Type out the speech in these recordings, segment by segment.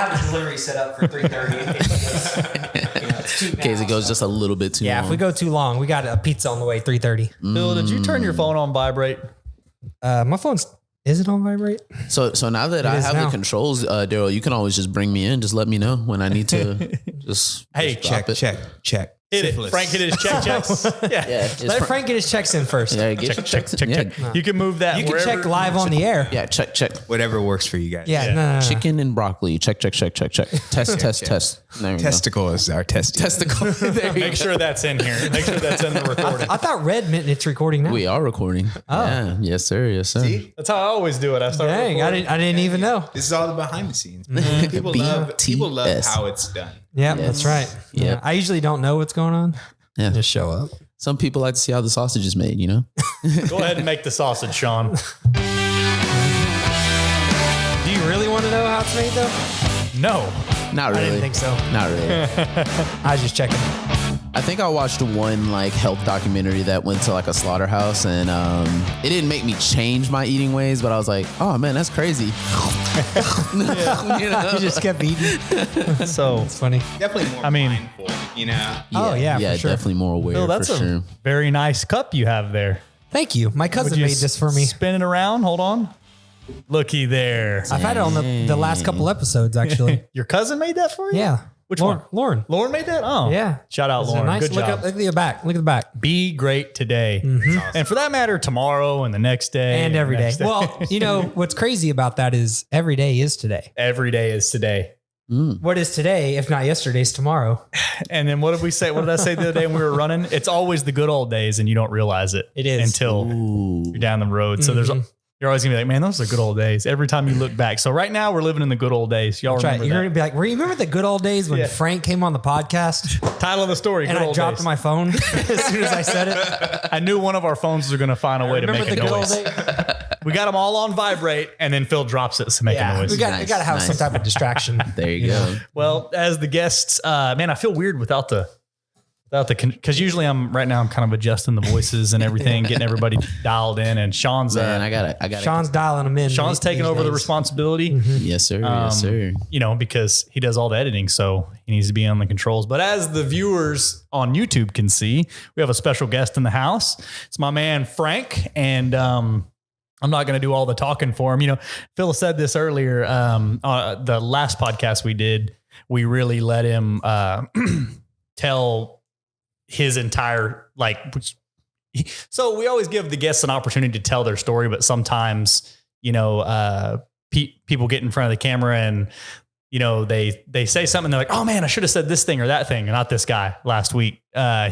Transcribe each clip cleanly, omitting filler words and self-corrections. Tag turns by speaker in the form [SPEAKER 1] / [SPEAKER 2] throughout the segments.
[SPEAKER 1] have the delivery set up for 3:30.
[SPEAKER 2] In case it goes just a little bit too long.
[SPEAKER 1] Yeah, if we go too long, we got a pizza on the way, 3:30.
[SPEAKER 3] Bill, did you turn your phone on vibrate?
[SPEAKER 1] My phone's, is it on vibrate?
[SPEAKER 2] So now that I have the controls, Daryl, you can always just bring me in. Just let me know when I need to just
[SPEAKER 4] check.
[SPEAKER 3] Hit it. Frank hit his checks. Yeah.
[SPEAKER 1] Let Frank get his checks in first.
[SPEAKER 2] Yeah, get your checks. Check.
[SPEAKER 3] No. You can move that.
[SPEAKER 1] You can check live on the air.
[SPEAKER 2] Yeah, check.
[SPEAKER 4] Whatever works for you guys.
[SPEAKER 1] Yeah. No.
[SPEAKER 2] Chicken and broccoli. Check. Test. There we
[SPEAKER 4] Testicle is our testing.
[SPEAKER 2] Testicle.
[SPEAKER 3] Make sure that's in here. Make sure that's in the recording.
[SPEAKER 1] I thought red meant it's recording now.
[SPEAKER 2] We are recording.
[SPEAKER 1] Oh.
[SPEAKER 2] Yeah. Yes, sir.
[SPEAKER 4] See?
[SPEAKER 3] That's how I always do it. I start.
[SPEAKER 1] Dang, I didn't even know.
[SPEAKER 4] This is all the behind the scenes. People love how it's done.
[SPEAKER 1] Yeah, that's right. Yeah. I usually don't know what's going on.
[SPEAKER 2] Yeah.
[SPEAKER 1] Just show up.
[SPEAKER 2] Some people like to see how the sausage is made, you know?
[SPEAKER 3] Go ahead and make the sausage, Sean.
[SPEAKER 1] Do you really want to know how it's made, though?
[SPEAKER 3] No.
[SPEAKER 2] Not really.
[SPEAKER 1] I didn't think so.
[SPEAKER 2] Not really.
[SPEAKER 1] I was just checking.
[SPEAKER 2] I think I watched one like health documentary that went to like a slaughterhouse, and it didn't make me change my eating ways, but I was like, oh man, that's crazy.
[SPEAKER 1] You just kept eating.
[SPEAKER 3] So
[SPEAKER 1] It's funny.
[SPEAKER 4] Definitely more mindful, you know?
[SPEAKER 1] Oh, yeah,
[SPEAKER 2] yeah,
[SPEAKER 1] for sure.
[SPEAKER 2] definitely more aware.
[SPEAKER 3] Bill, that's
[SPEAKER 2] for sure.
[SPEAKER 3] a very nice cup you have there.
[SPEAKER 1] Thank you. My cousin
[SPEAKER 3] Would you
[SPEAKER 1] made this for me.
[SPEAKER 3] Spin it around. Hold on. Looky there.
[SPEAKER 1] I've had it on the last couple episodes, actually.
[SPEAKER 3] Your cousin made that for you?
[SPEAKER 1] Yeah.
[SPEAKER 3] Which
[SPEAKER 1] Lauren,
[SPEAKER 3] one?
[SPEAKER 1] Lauren.
[SPEAKER 3] Lauren made that? Oh.
[SPEAKER 1] Yeah.
[SPEAKER 3] Shout out,
[SPEAKER 1] It's a
[SPEAKER 3] Lauren.
[SPEAKER 1] nice,
[SPEAKER 3] Good
[SPEAKER 1] look
[SPEAKER 3] job.
[SPEAKER 1] Look at the back. Look at the back.
[SPEAKER 3] Be great today. And for that matter, tomorrow and the next day.
[SPEAKER 1] And every
[SPEAKER 3] the
[SPEAKER 1] day.
[SPEAKER 3] next
[SPEAKER 1] Well, you know, what's crazy about that is every day is today.
[SPEAKER 3] Every day is today.
[SPEAKER 1] What is today, if not yesterday's tomorrow?
[SPEAKER 3] And then what did we say? What did I say the other day when we were running? It's always the good old days and you don't realize it.
[SPEAKER 1] It is.
[SPEAKER 3] Until you're down the road. So you're always gonna be like, man, those are good old days. Every time you look back. So right now we're living in the good old days. Y'all remember
[SPEAKER 1] You're
[SPEAKER 3] that.
[SPEAKER 1] going to be like, remember the good old days when Frank came on the podcast?
[SPEAKER 3] Title of the story,
[SPEAKER 1] And
[SPEAKER 3] good
[SPEAKER 1] I
[SPEAKER 3] old
[SPEAKER 1] dropped
[SPEAKER 3] days.
[SPEAKER 1] my phone as soon as I said it.
[SPEAKER 3] I knew one of our phones was going to find a way to
[SPEAKER 1] Remember
[SPEAKER 3] make
[SPEAKER 1] the
[SPEAKER 3] a
[SPEAKER 1] good old
[SPEAKER 3] noise.
[SPEAKER 1] days?
[SPEAKER 3] We got them all on vibrate, and then Phil drops it to make a
[SPEAKER 1] Yeah,
[SPEAKER 3] noise.
[SPEAKER 1] we got to have some type of distraction.
[SPEAKER 2] There you go.
[SPEAKER 3] Well, as the guests, man, I feel weird without the because usually I'm kind of adjusting the voices and everything, getting everybody dialed in, and Sean's
[SPEAKER 2] Man, I got
[SPEAKER 1] Sean's dialing them in.
[SPEAKER 3] Sean's taking over the responsibility.
[SPEAKER 2] Yes, sir. Yes, sir.
[SPEAKER 3] You know, because he does all the editing, so he needs to be on the controls. But as the viewers on YouTube can see, we have a special guest in the house. It's my man Frank, and I'm not going to do all the talking for him. You know, Phil said this earlier. The last podcast we did, we really let him tell his entire so we always give the guests an opportunity to tell their story, but sometimes, you know, people get in front of the camera and, you know, they say something. They're like, oh man, I should have said this thing or that thing. And not this guy last week.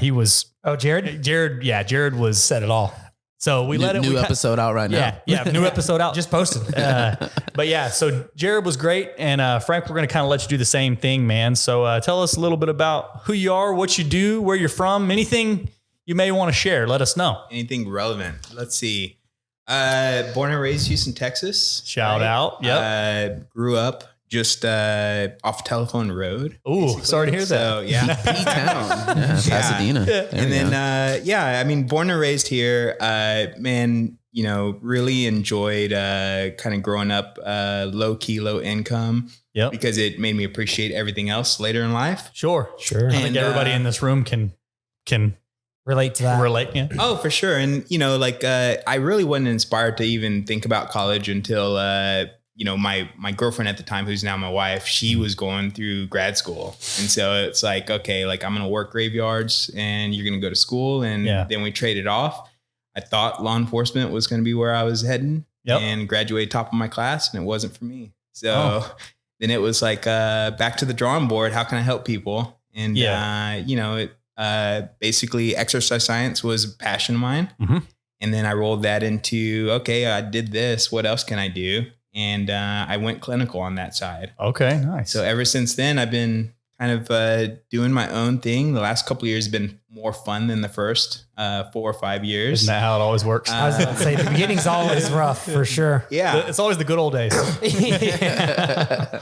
[SPEAKER 3] He was,
[SPEAKER 1] Jared?
[SPEAKER 3] Jared was said it all. So we let it.
[SPEAKER 2] New episode out right now.
[SPEAKER 3] Yeah. New episode out.
[SPEAKER 1] Just posted.
[SPEAKER 3] But yeah, so Jared was great. And Frank, we're going to kind of let you do the same thing, man. So tell us a little bit about who you are, what you do, where you're from, anything you may want to share. Let us know.
[SPEAKER 4] Anything relevant. Let's see. Born and raised Houston, Texas.
[SPEAKER 3] Shout out. Yep.
[SPEAKER 4] Grew up just off Telephone Road.
[SPEAKER 3] Ooh, sorry to hear that.
[SPEAKER 4] So yeah.
[SPEAKER 2] P-Town. Yeah, Pasadena. There
[SPEAKER 4] And
[SPEAKER 2] we
[SPEAKER 4] then,
[SPEAKER 2] go.
[SPEAKER 4] I mean, born and raised here, man, you know, really enjoyed kind of growing up low key, low income.
[SPEAKER 3] Yep.
[SPEAKER 4] Because it made me appreciate everything else later in life.
[SPEAKER 3] Sure.
[SPEAKER 1] Sure.
[SPEAKER 3] I think everybody in this room can
[SPEAKER 1] relate to that.
[SPEAKER 3] relate. Yeah.
[SPEAKER 4] Oh, for sure. And, you know, like I really wasn't inspired to even think about college until, you know, my girlfriend at the time, who's now my wife, she was going through grad school. And so it's like, okay, like I'm going to work graveyards and you're going to go to school. And then we traded off. I thought law enforcement was going to be where I was heading and graduated top of my class, and it wasn't for me. So then it was like, back to the drawing board. How can I help people? And, you know, basically exercise science was a passion of mine.
[SPEAKER 3] Mm-hmm.
[SPEAKER 4] And then I rolled that into, okay, I did this. What else can I do? And I went clinical on that side.
[SPEAKER 3] Okay, nice.
[SPEAKER 4] So ever since then, I've been kind of doing my own thing. The last couple of years have been more fun than the first 4 or 5 years.
[SPEAKER 3] Isn't that how it always works?
[SPEAKER 1] I was about to say, the beginning's always rough, for sure.
[SPEAKER 4] Yeah.
[SPEAKER 3] It's always the good old days.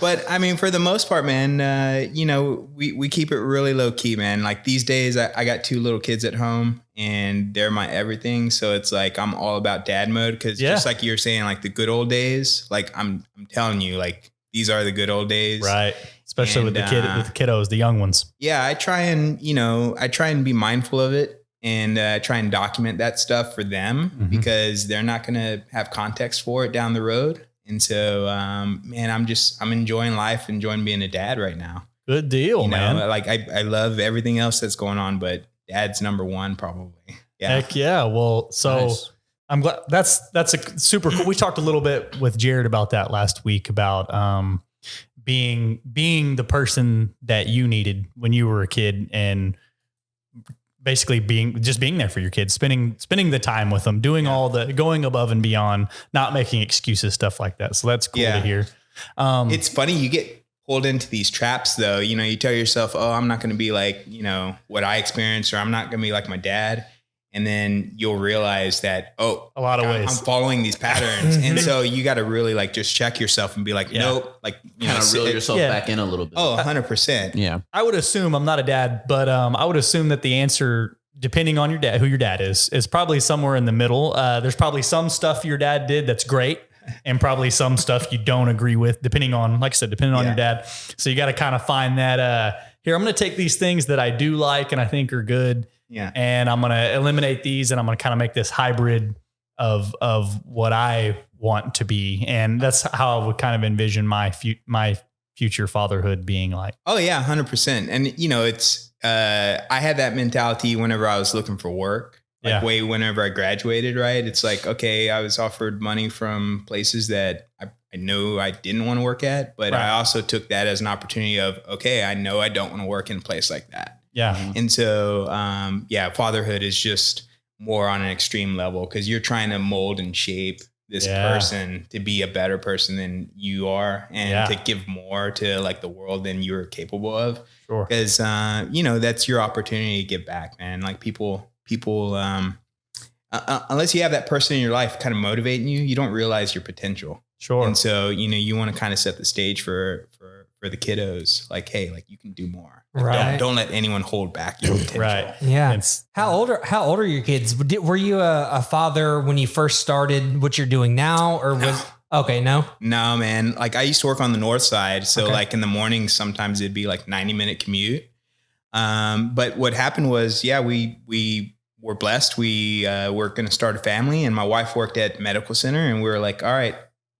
[SPEAKER 4] But I mean, for the most part, man, you know, we keep it really low key, man. Like these days, I got 2 little kids at home and they're my everything. So it's like, I'm all about dad mode. Cause just like you're saying, like the good old days, like I'm telling you, like these are the good old days.
[SPEAKER 3] Right. Especially with the kiddos, the young ones.
[SPEAKER 4] Yeah. I try and be mindful of it and try and document that stuff for them because they're not going to have context for it down the road. And so, man, I'm enjoying life, enjoying being a dad right now.
[SPEAKER 3] Good deal, man.
[SPEAKER 4] Like I love everything else that's going on, but dad's number one probably. Yeah.
[SPEAKER 3] Heck yeah. Well, so nice. I'm glad that's a super cool. We talked a little bit with Jared about that last week about, being the person that you needed when you were a kid and basically being there for your kids, spending the time with them, doing all the going above and beyond, not making excuses, stuff like that. So that's cool to hear.
[SPEAKER 4] It's funny. You get pulled into these traps though. You tell yourself, oh, I'm not going to be like, what I experienced, or I'm not going to be like my dad. And then you'll realize that, a lot of ways I'm following these patterns. And so you got to really like just check yourself and be like, nope, like,
[SPEAKER 2] kind of reel yourself back in a little bit.
[SPEAKER 4] Oh, 100%.
[SPEAKER 2] Yeah.
[SPEAKER 3] I would assume, I'm not a dad, but I would assume that the answer, depending on your dad, who your dad is probably somewhere in the middle. There's probably some stuff your dad did that's great, and probably some stuff you don't agree with, depending on, like I said, on your dad. So you got to kind of find that, here, I'm going to take these things that I do like and I think are good.
[SPEAKER 4] Yeah.
[SPEAKER 3] And I'm going to eliminate these, and I'm going to kind of make this hybrid of what I want to be. And that's how I would kind of envision my future fatherhood being like.
[SPEAKER 4] Oh yeah. 100%. And it's, I had that mentality whenever I was looking for work, whenever I graduated, right? It's like, okay, I was offered money from places that I know I didn't want to work at, but I also took that as an opportunity of, okay, I know I don't want to work in a place like that.
[SPEAKER 3] Yeah.
[SPEAKER 4] And so, fatherhood is just more on an extreme level because you're trying to mold and shape this person to be a better person than you are, and to give more to like the world than you're capable of.
[SPEAKER 3] Sure.
[SPEAKER 4] Because, that's your opportunity to give back, man. Like people, unless you have that person in your life kind of motivating you, you don't realize your potential.
[SPEAKER 3] Sure.
[SPEAKER 4] And so, you want to kind of set the stage for the kiddos, like, hey, like you can do more. Like,
[SPEAKER 1] right.
[SPEAKER 4] Don't let anyone hold back your potential.
[SPEAKER 3] Right.
[SPEAKER 1] Yeah. How old are your kids? Were you a father when you first started what you're doing now, or was okay? No,
[SPEAKER 4] man. Like I used to work on the north side. So like in the mornings, sometimes it'd be like 90-minute commute. But what happened was, we were blessed. We were going to start a family, and my wife worked at medical center, and we were like, all right,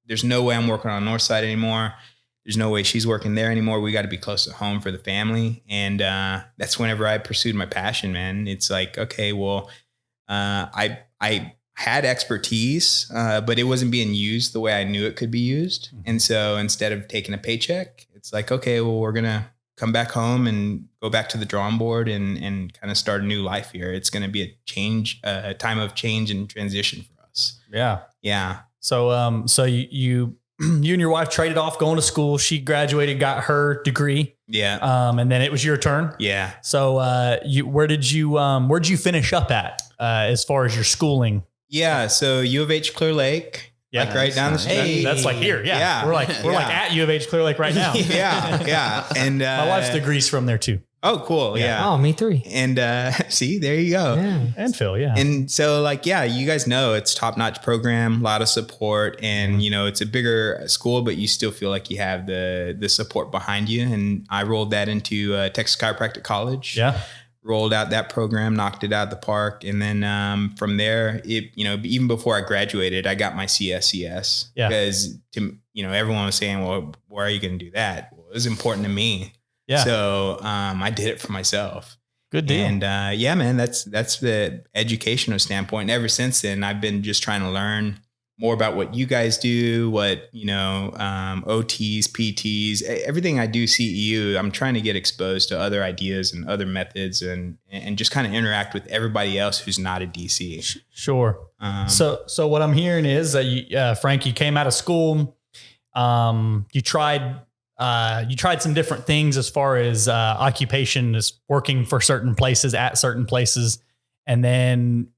[SPEAKER 4] there's no way I'm working on the north side anymore. There's no way she's working there anymore. We got to be close to home for the family. And that's whenever I pursued my passion, man. It's like, okay, well, I had expertise, but it wasn't being used the way I knew it could be used. And so instead of taking a paycheck, it's like, okay, well, we're going to come back home and go back to the drawing board and kind of start a new life here. It's going to be a time of change and transition for us.
[SPEAKER 3] Yeah.
[SPEAKER 4] Yeah.
[SPEAKER 3] So, you and your wife traded off going to school. She graduated, got her degree.
[SPEAKER 4] Yeah.
[SPEAKER 3] And then it was your turn.
[SPEAKER 4] Yeah.
[SPEAKER 3] So, where'd you finish up at, as far as your schooling?
[SPEAKER 4] Yeah. So U of H Clear Lake, like right down the street.
[SPEAKER 3] Hey. That's like here. Yeah. We're like at U of H Clear Lake right now.
[SPEAKER 4] Yeah. And,
[SPEAKER 3] my wife's degree's from there too.
[SPEAKER 4] Oh, cool. Yeah.
[SPEAKER 1] Oh, me three.
[SPEAKER 4] And see, there you go.
[SPEAKER 1] Yeah.
[SPEAKER 3] And Phil, yeah.
[SPEAKER 4] And so you guys know it's top-notch program, a lot of support, and it's a bigger school, but you still feel like you have the support behind you. And I rolled that into Texas Chiropractic College.
[SPEAKER 3] Yeah.
[SPEAKER 4] Rolled out that program, knocked it out of the park. And then from there, even before I graduated, I got my CSCS.
[SPEAKER 3] Yeah.
[SPEAKER 4] Because everyone was saying, well, why are you going to do that? Well, it was important to me.
[SPEAKER 3] Yeah.
[SPEAKER 4] So I did it for myself.
[SPEAKER 3] Good deal.
[SPEAKER 4] And man, that's the educational standpoint. And ever since then, I've been just trying to learn more about what you guys do, what, OTs, PTs, everything I do CEU. I'm trying to get exposed to other ideas and other methods and just kind of interact with everybody else who's not a DC.
[SPEAKER 3] Sure. So what I'm hearing is that Frank, you came out of school. You tried some different things as far as occupation, is working for certain places at certain places, and then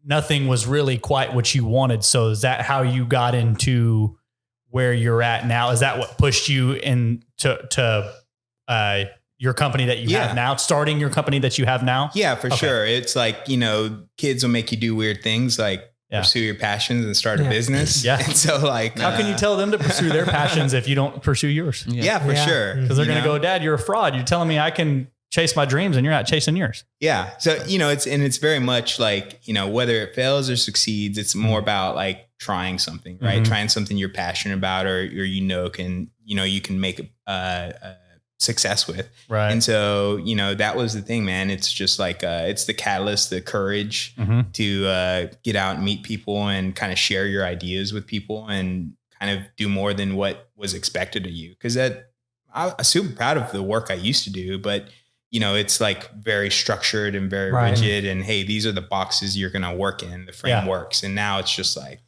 [SPEAKER 3] nothing was really quite what you wanted. So is that how you got into where you're at now? Is that what pushed you into your company that you have now, starting your company that you have now?
[SPEAKER 4] Yeah, for sure. It's like, kids will make you do weird things like pursue your passions and start a business.
[SPEAKER 3] Yeah.
[SPEAKER 4] And so like,
[SPEAKER 3] how can you tell them to pursue their passions if you don't pursue yours?
[SPEAKER 4] Yeah, for sure.
[SPEAKER 3] Because they're going to go, Dad, you're a fraud. You're telling me I can chase my dreams and you're not chasing yours.
[SPEAKER 4] Yeah. So, it's very much like, whether it fails or succeeds, it's more about like trying something, right?
[SPEAKER 3] Mm-hmm.
[SPEAKER 4] Trying something you're passionate about or you can make a success with.
[SPEAKER 3] Right.
[SPEAKER 4] And so, that was the thing, man. It's just like, it's the catalyst, the courage to get out and meet people and kind of share your ideas with people and kind of do more than what was expected of you. Cause I'm super proud of the work I used to do, but it's like very structured and very rigid and hey, these are the boxes you're going to work in, the frameworks. And now it's just like,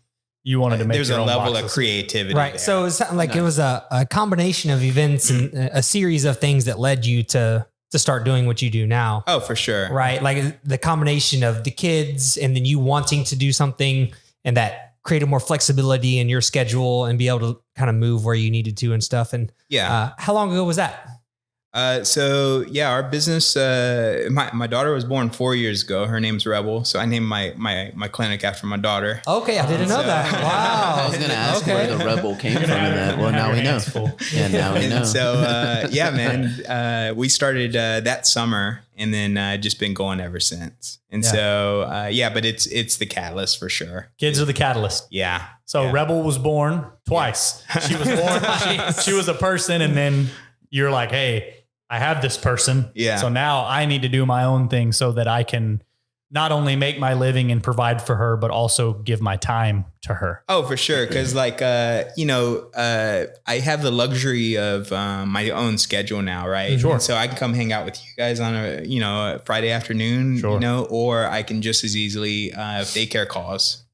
[SPEAKER 3] you wanted to make
[SPEAKER 4] there's
[SPEAKER 3] your
[SPEAKER 4] a
[SPEAKER 3] own
[SPEAKER 4] level
[SPEAKER 3] boxes.
[SPEAKER 4] of creativity.
[SPEAKER 1] Right.
[SPEAKER 4] There.
[SPEAKER 1] So it's like it was a combination of events and a series of things that led you to start doing what you do now.
[SPEAKER 4] Oh, for sure.
[SPEAKER 1] Right. Like the combination of the kids and then you wanting to do something and that created more flexibility in your schedule and be able to kind of move where you needed to and stuff. And how long ago was that?
[SPEAKER 4] Our business, my daughter was born 4 years ago. Her name's Rebel. So I named my clinic after my daughter.
[SPEAKER 1] Okay. I didn't know that. Wow.
[SPEAKER 2] I was going to ask where the Rebel came from in that. Well, now we know. Yeah, now we know.
[SPEAKER 4] And so, man, we started that summer and then just been going ever since. And but it's the catalyst for sure.
[SPEAKER 3] Kids are the catalyst.
[SPEAKER 4] Yeah.
[SPEAKER 3] So Rebel was born twice. She was born, she was a person and then you're like, hey, I have this person. Yeah. So now I need to do my own thing so that I can not only make my living and provide for her, but also give my time to her.
[SPEAKER 4] Oh, for sure. Cause like, I have the luxury of my own schedule now. Right.
[SPEAKER 3] Sure.
[SPEAKER 4] And so I can come hang out with you guys on a Friday afternoon, or I can just as easily, if daycare calls,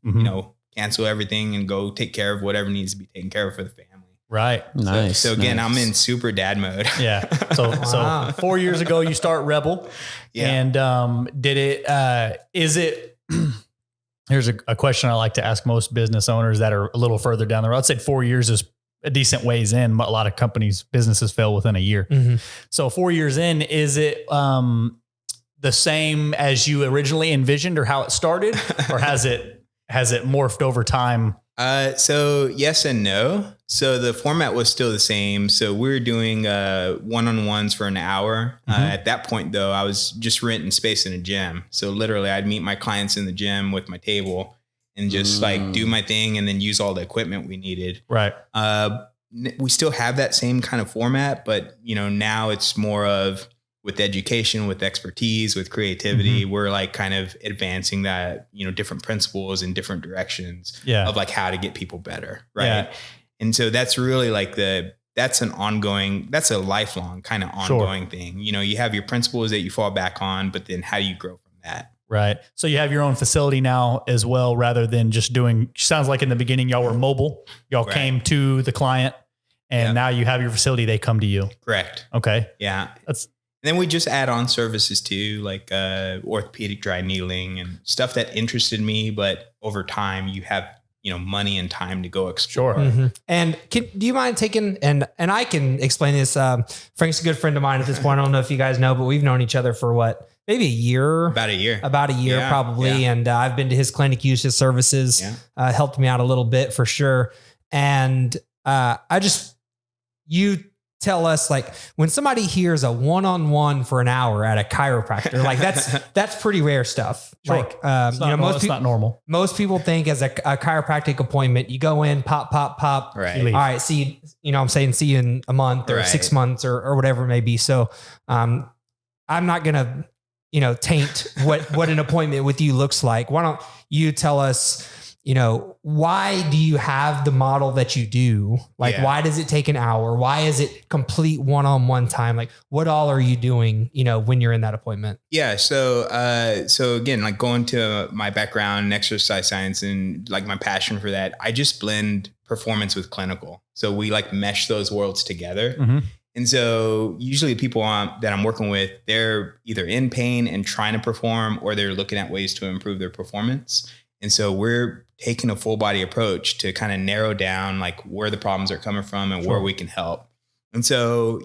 [SPEAKER 4] cancel everything and go take care of whatever needs to be taken care of for the family.
[SPEAKER 3] Right.
[SPEAKER 2] Nice.
[SPEAKER 4] So again, I'm in super dad mode.
[SPEAKER 3] Yeah. So 4 years ago you start Rebel. Yeah. And did it, is it, here's a question I like to ask most business owners that are a little further down the road. I'd say 4 years is a decent ways in. A lot of companies, businesses fail within a year. Mm-hmm. So 4 years in, is it the same as you originally envisioned or how it started? Or has it morphed over time?
[SPEAKER 4] So yes and no. So the format was still the same. So we were doing one-on-ones for an hour. Mm-hmm. At that point though, I was just renting space in a gym. So literally I'd meet my clients in the gym with my table and just like do my thing and then use all the equipment we needed.
[SPEAKER 3] Right.
[SPEAKER 4] We still have that same kind of format, but now it's more of with education, with expertise, with creativity, we're like kind of advancing that, different principles in different directions of like how to get people better. Right. Yeah. And so that's really like that's a lifelong kind of ongoing thing. You have your principles that you fall back on, but then how do you grow from that?
[SPEAKER 3] Right. So you have your own facility now as well, rather than just sounds like in the beginning, y'all were mobile. Y'all came to the client and now you have your facility. They come to you.
[SPEAKER 4] Correct.
[SPEAKER 3] Okay.
[SPEAKER 4] Yeah. And then we just add on services too, like orthopedic dry needling and stuff that interested me. But over time, you have money and time to go explore.
[SPEAKER 3] Sure.
[SPEAKER 1] Mm-hmm. And do you mind taking and I can explain this. Frank's a good friend of mine at this point. I don't know if you guys know, but we've known each other for maybe a year.
[SPEAKER 4] About a year,
[SPEAKER 1] probably. Yeah. And I've been to his clinic, used his services. Helped me out a little bit for sure. And you tell us, like, when somebody hears a one-on-one for an hour at a chiropractor, like that's pretty rare stuff.
[SPEAKER 3] Sure.
[SPEAKER 1] Like,
[SPEAKER 3] it's not normal.
[SPEAKER 1] Most people think as a chiropractic appointment, you go in, pop.
[SPEAKER 4] Right.
[SPEAKER 1] All right. See you, see you in a month or 6 months or whatever it may be. So, I'm not going to, taint what an appointment with you looks like. Why don't you tell us, why do you have the model that you do? Like, why does it take an hour? Why is it complete one-on-one time? Like, what all are you doing, when you're in that appointment?
[SPEAKER 4] Yeah. So again, like going to my background in exercise science and like my passion for that, I just blend performance with clinical. So we like mesh those worlds together. Mm-hmm. And so usually people that I'm working with, they're either in pain and trying to perform, or they're looking at ways to improve their performance. And so we're taking a full body approach to kind of narrow down like where the problems are coming from and where we can help. And so,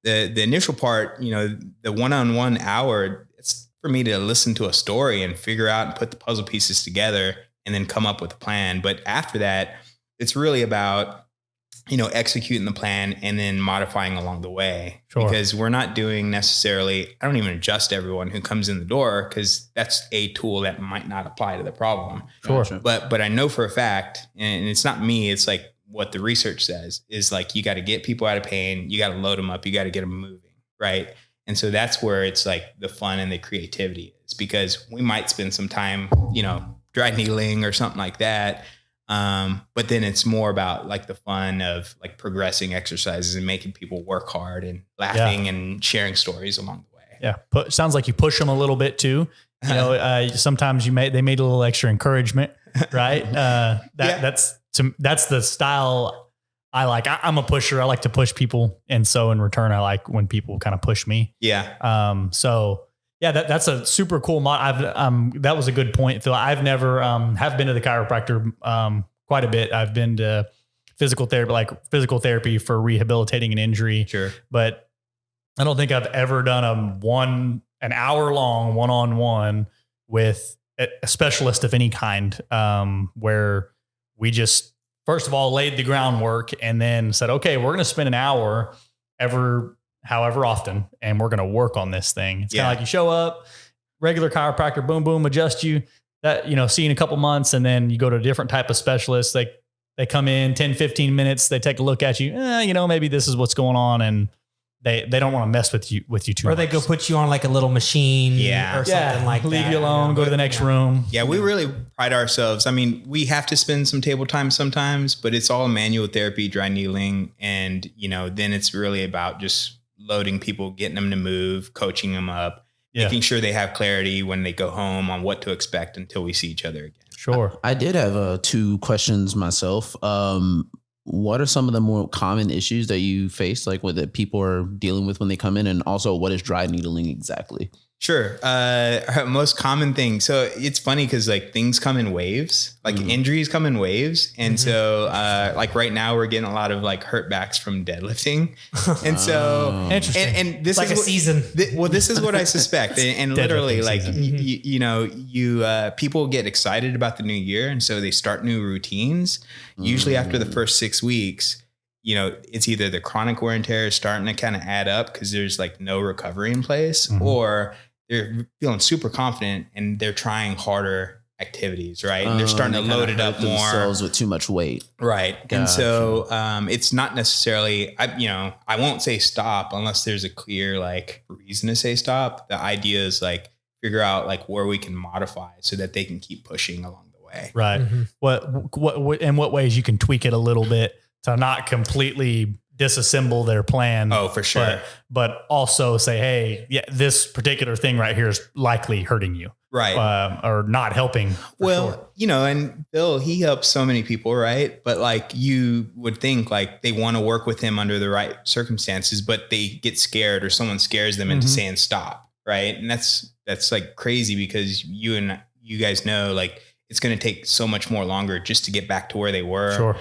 [SPEAKER 4] the initial part, the one-on-one hour, it's for me to listen to a story and figure out and put the puzzle pieces together and then come up with a plan. But after that, it's really about, executing the plan and then modifying along the way. Sure. Because we're not doing necessarily, I don't even adjust everyone who comes in the door, because that's a tool that might not apply to the problem.
[SPEAKER 3] Sure.
[SPEAKER 4] But I know for a fact, and it's not me, it's like what the research says is like, you got to get people out of pain. You got to load them up. You got to get them moving. Right. And so that's where it's like the fun and the creativity is, because we might spend some time, dry needling or something like that. But then it's more about like the fun of like progressing exercises and making people work hard and laughing and sharing stories along the way.
[SPEAKER 3] Yeah. Sounds like you push them a little bit too. Sometimes they made a little extra encouragement, right? That's the style I like. I'm a pusher. I like to push people. And so in return, I like when people kind of push me.
[SPEAKER 4] Yeah.
[SPEAKER 3] That's a super cool mod. That was a good point, Phil. I've never, have been to the chiropractor, quite a bit. I've been to physical therapy for rehabilitating an injury.
[SPEAKER 4] Sure.
[SPEAKER 3] But I don't think I've ever done an hour long one-on-one with a specialist of any kind, where we just, first of all, laid the groundwork and then said, okay, we're going to spend an hour however often, and we're going to work on this thing. It's kind of like you show up, regular chiropractor, boom, boom, adjust you, that, see you in a couple months. And then you go to a different type of specialist. They come in 10, 15 minutes, they take a look at you, maybe this is what's going on. And they don't want to mess with you too much.
[SPEAKER 1] Or they go put you on like a little machine or something like that.
[SPEAKER 3] Leave you alone, go to the next room.
[SPEAKER 4] Yeah, we really pride ourselves. I mean, we have to spend some table time sometimes, but it's all manual therapy, dry needling. And, then it's really about just loading people, getting them to move, coaching them up, making sure they have clarity when they go home on what to expect until we see each other again.
[SPEAKER 3] Sure.
[SPEAKER 2] I did have 2 questions myself. What are some of the more common issues that you face, like what that people are dealing with when they come in? And also, what is dry needling exactly?
[SPEAKER 4] Sure. Most common thing. So it's funny because like things come in waves, like injuries come in waves. And so like right now we're getting a lot of like hurt backs from deadlifting. And so,
[SPEAKER 3] interesting.
[SPEAKER 4] And this
[SPEAKER 1] like
[SPEAKER 4] is
[SPEAKER 1] a season.
[SPEAKER 4] This is what I suspect. And literally like, people get excited about the new year. And so they start new routines. Usually after the first 6 weeks, it's either the chronic wear and tear is starting to kind of add up because there's like no recovery in place, or they're feeling super confident and they're trying harder activities, right? And they're starting to load it up more
[SPEAKER 2] themselves with too much weight.
[SPEAKER 4] Right. Gotcha. And so it's not necessarily, I won't say stop unless there's a clear like reason to say stop. The idea is like figure out like where we can modify so that they can keep pushing along the way.
[SPEAKER 3] Right. What in what ways you can tweak it a little bit to not completely disassemble their plan.
[SPEAKER 4] Oh, for sure.
[SPEAKER 3] But also say, hey, this particular thing right here is likely hurting you.
[SPEAKER 4] Right.
[SPEAKER 3] Or not helping.
[SPEAKER 4] Well, and Bill, he helps so many people, right? But like you would think like they want to work with him under the right circumstances, but they get scared or someone scares them into saying stop. Right. And that's like crazy because you guys know, like, it's going to take so much more longer just to get back to where they were.
[SPEAKER 3] Sure.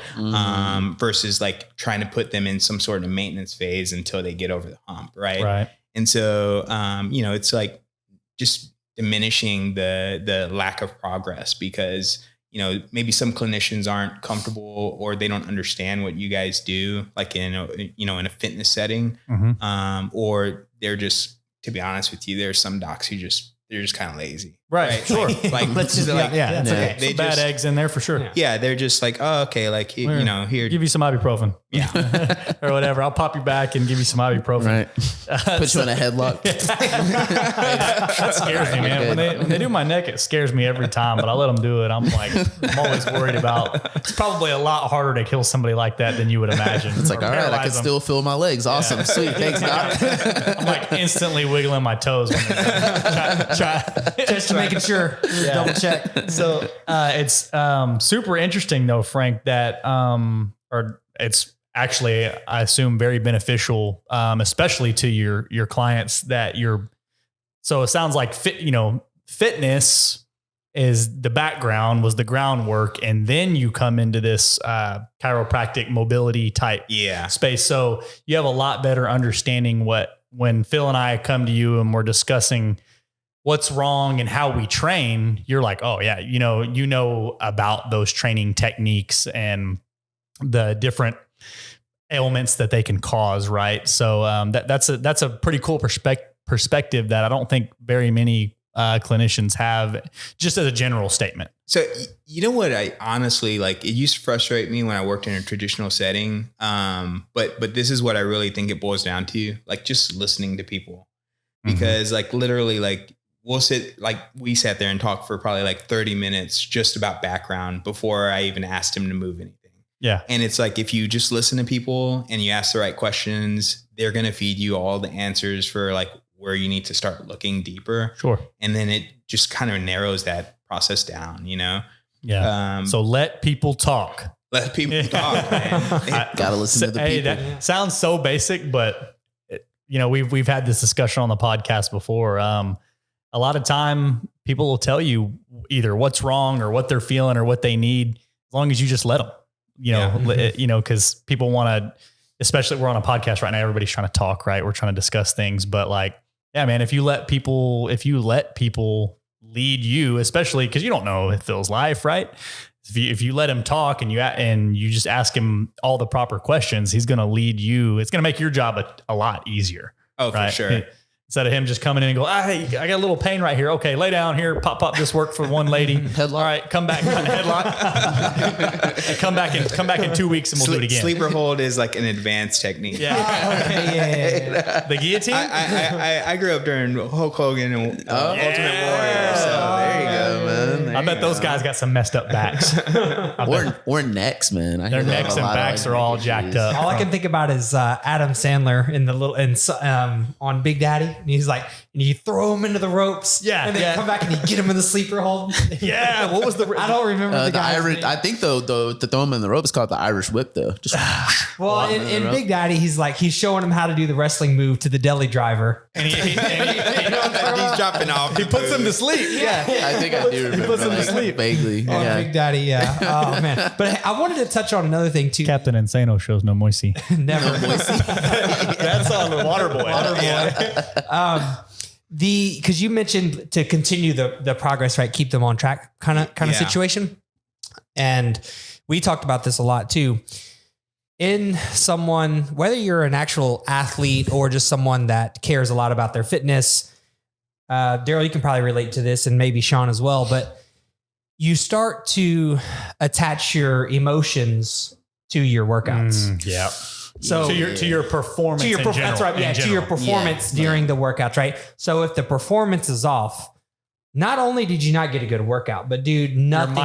[SPEAKER 4] Versus like trying to put them in some sort of maintenance phase until they get over the hump. Right.
[SPEAKER 3] Right.
[SPEAKER 4] And so, it's like just diminishing the lack of progress because, maybe some clinicians aren't comfortable or they don't understand what you guys do, like in a fitness setting. Or they're just, to be honest with you, there's some docs who they're just kind of lazy.
[SPEAKER 3] Right. Sure.
[SPEAKER 4] Like
[SPEAKER 1] let's just
[SPEAKER 3] okay.
[SPEAKER 4] They
[SPEAKER 3] some bad eggs in there for sure.
[SPEAKER 4] Yeah. They're just like, oh, okay. Like, here,
[SPEAKER 3] give you some ibuprofen.
[SPEAKER 4] Yeah.
[SPEAKER 3] Or whatever. I'll pop you back and give you some ibuprofen.
[SPEAKER 2] Right. Put you in a headlock.
[SPEAKER 3] That scares me, man. When they do my neck, it scares me every time, but I let them do it. I'm always worried about, it's probably a lot harder to kill somebody like that than you would imagine.
[SPEAKER 2] It's like, all right, I can still feel my legs. Awesome. Sweet. Thanks, Doc.
[SPEAKER 3] I'm like instantly wiggling my toes when
[SPEAKER 1] just making sure, double check.
[SPEAKER 3] So it's super interesting though, Frank, that or it's actually, I assume, very beneficial, especially to your clients that so it sounds like fitness is the background, was the groundwork, and then you come into this chiropractic mobility type space. So you have a lot better understanding when Phil and I come to you and we're discussing what's wrong and how we train, you're like, oh yeah, you know about those training techniques and the different ailments that they can cause. Right. So that's a pretty cool perspective that I don't think very many clinicians have, just as a general statement.
[SPEAKER 4] So, you know what, I honestly, like, it used to frustrate me when I worked in a traditional setting. But this is what I really think it boils down to, like, just listening to people, because like literally, like, we sat there and talked for probably like 30 minutes just about background before I even asked him to move anything.
[SPEAKER 3] Yeah.
[SPEAKER 4] And it's like, if you just listen to people and you ask the right questions, they're going to feed you all the answers for like where you need to start looking deeper.
[SPEAKER 3] Sure.
[SPEAKER 4] And then it just kind of narrows that process down, you know?
[SPEAKER 3] Yeah. So let people talk.
[SPEAKER 4] Let people talk, man.
[SPEAKER 2] Gotta listen to the people.
[SPEAKER 3] That sounds so basic, but we've had this discussion on the podcast before. A lot of time people will tell you either what's wrong or what they're feeling or what they need, as long as you just let them. Because people want to, especially we're on a podcast right now, everybody's trying to talk, right? We're trying to discuss things, but like, yeah, man, if you let people lead you, especially because you don't know if Phil's life, right? If you let him talk and you just ask him all the proper questions, he's going to lead you. It's going to make your job a lot easier.
[SPEAKER 4] Oh, right? For sure.
[SPEAKER 3] Instead of him just coming in and go, hey, I got a little pain right here. Okay, lay down here. Pop this work for one lady.
[SPEAKER 2] Headlock.
[SPEAKER 3] All right, come back. Headlock. And come back in 2 weeks and we'll do it again.
[SPEAKER 4] Sleeper hold is like an advanced technique.
[SPEAKER 3] Yeah. Yeah. The guillotine.
[SPEAKER 4] I grew up during Hulk Hogan and Ultimate Warrior. So there you go, man.
[SPEAKER 3] I bet those guys got some messed up backs.
[SPEAKER 2] Or necks, man.
[SPEAKER 3] Their necks and backs are all jacked up.
[SPEAKER 1] All I can think about is Adam Sandler in on Big Daddy. And he's like, and you throw him into the ropes.
[SPEAKER 3] Yeah.
[SPEAKER 1] And then come back and you get him in the sleeper hold.
[SPEAKER 3] Yeah. What was
[SPEAKER 1] I don't remember the guy's
[SPEAKER 2] Irish.
[SPEAKER 1] name.
[SPEAKER 2] I think to throw him in the rope is called the Irish whip, though. Just
[SPEAKER 1] well, in Big Daddy, he's showing him how to do the wrestling move to the deli driver.
[SPEAKER 4] And he's dropping off.
[SPEAKER 3] He puts him to sleep.
[SPEAKER 1] Yeah.
[SPEAKER 2] I think I do remember.
[SPEAKER 3] He puts him to sleep.
[SPEAKER 2] Vaguely.
[SPEAKER 1] Oh,
[SPEAKER 2] Yeah.
[SPEAKER 1] Big Daddy, yeah. Oh, man. But I wanted to touch on another thing, too.
[SPEAKER 3] Captain Insano shows no moisty.
[SPEAKER 1] Never.
[SPEAKER 3] That's on the Waterboy.
[SPEAKER 1] Because you mentioned to continue the progress, right? Keep them on track kind of situation. And we talked about this a lot too. In someone, whether you're an actual athlete or just someone that cares a lot about their fitness, Daryl, you can probably relate to this, and maybe Sean as well, but you start to attach your emotions to your workouts.
[SPEAKER 3] Yeah.
[SPEAKER 1] So
[SPEAKER 3] to your performance,
[SPEAKER 1] that's right. Yeah, to your performance during the workouts, right? So if the performance is off, not only did you not get a good workout, but dude, nothing.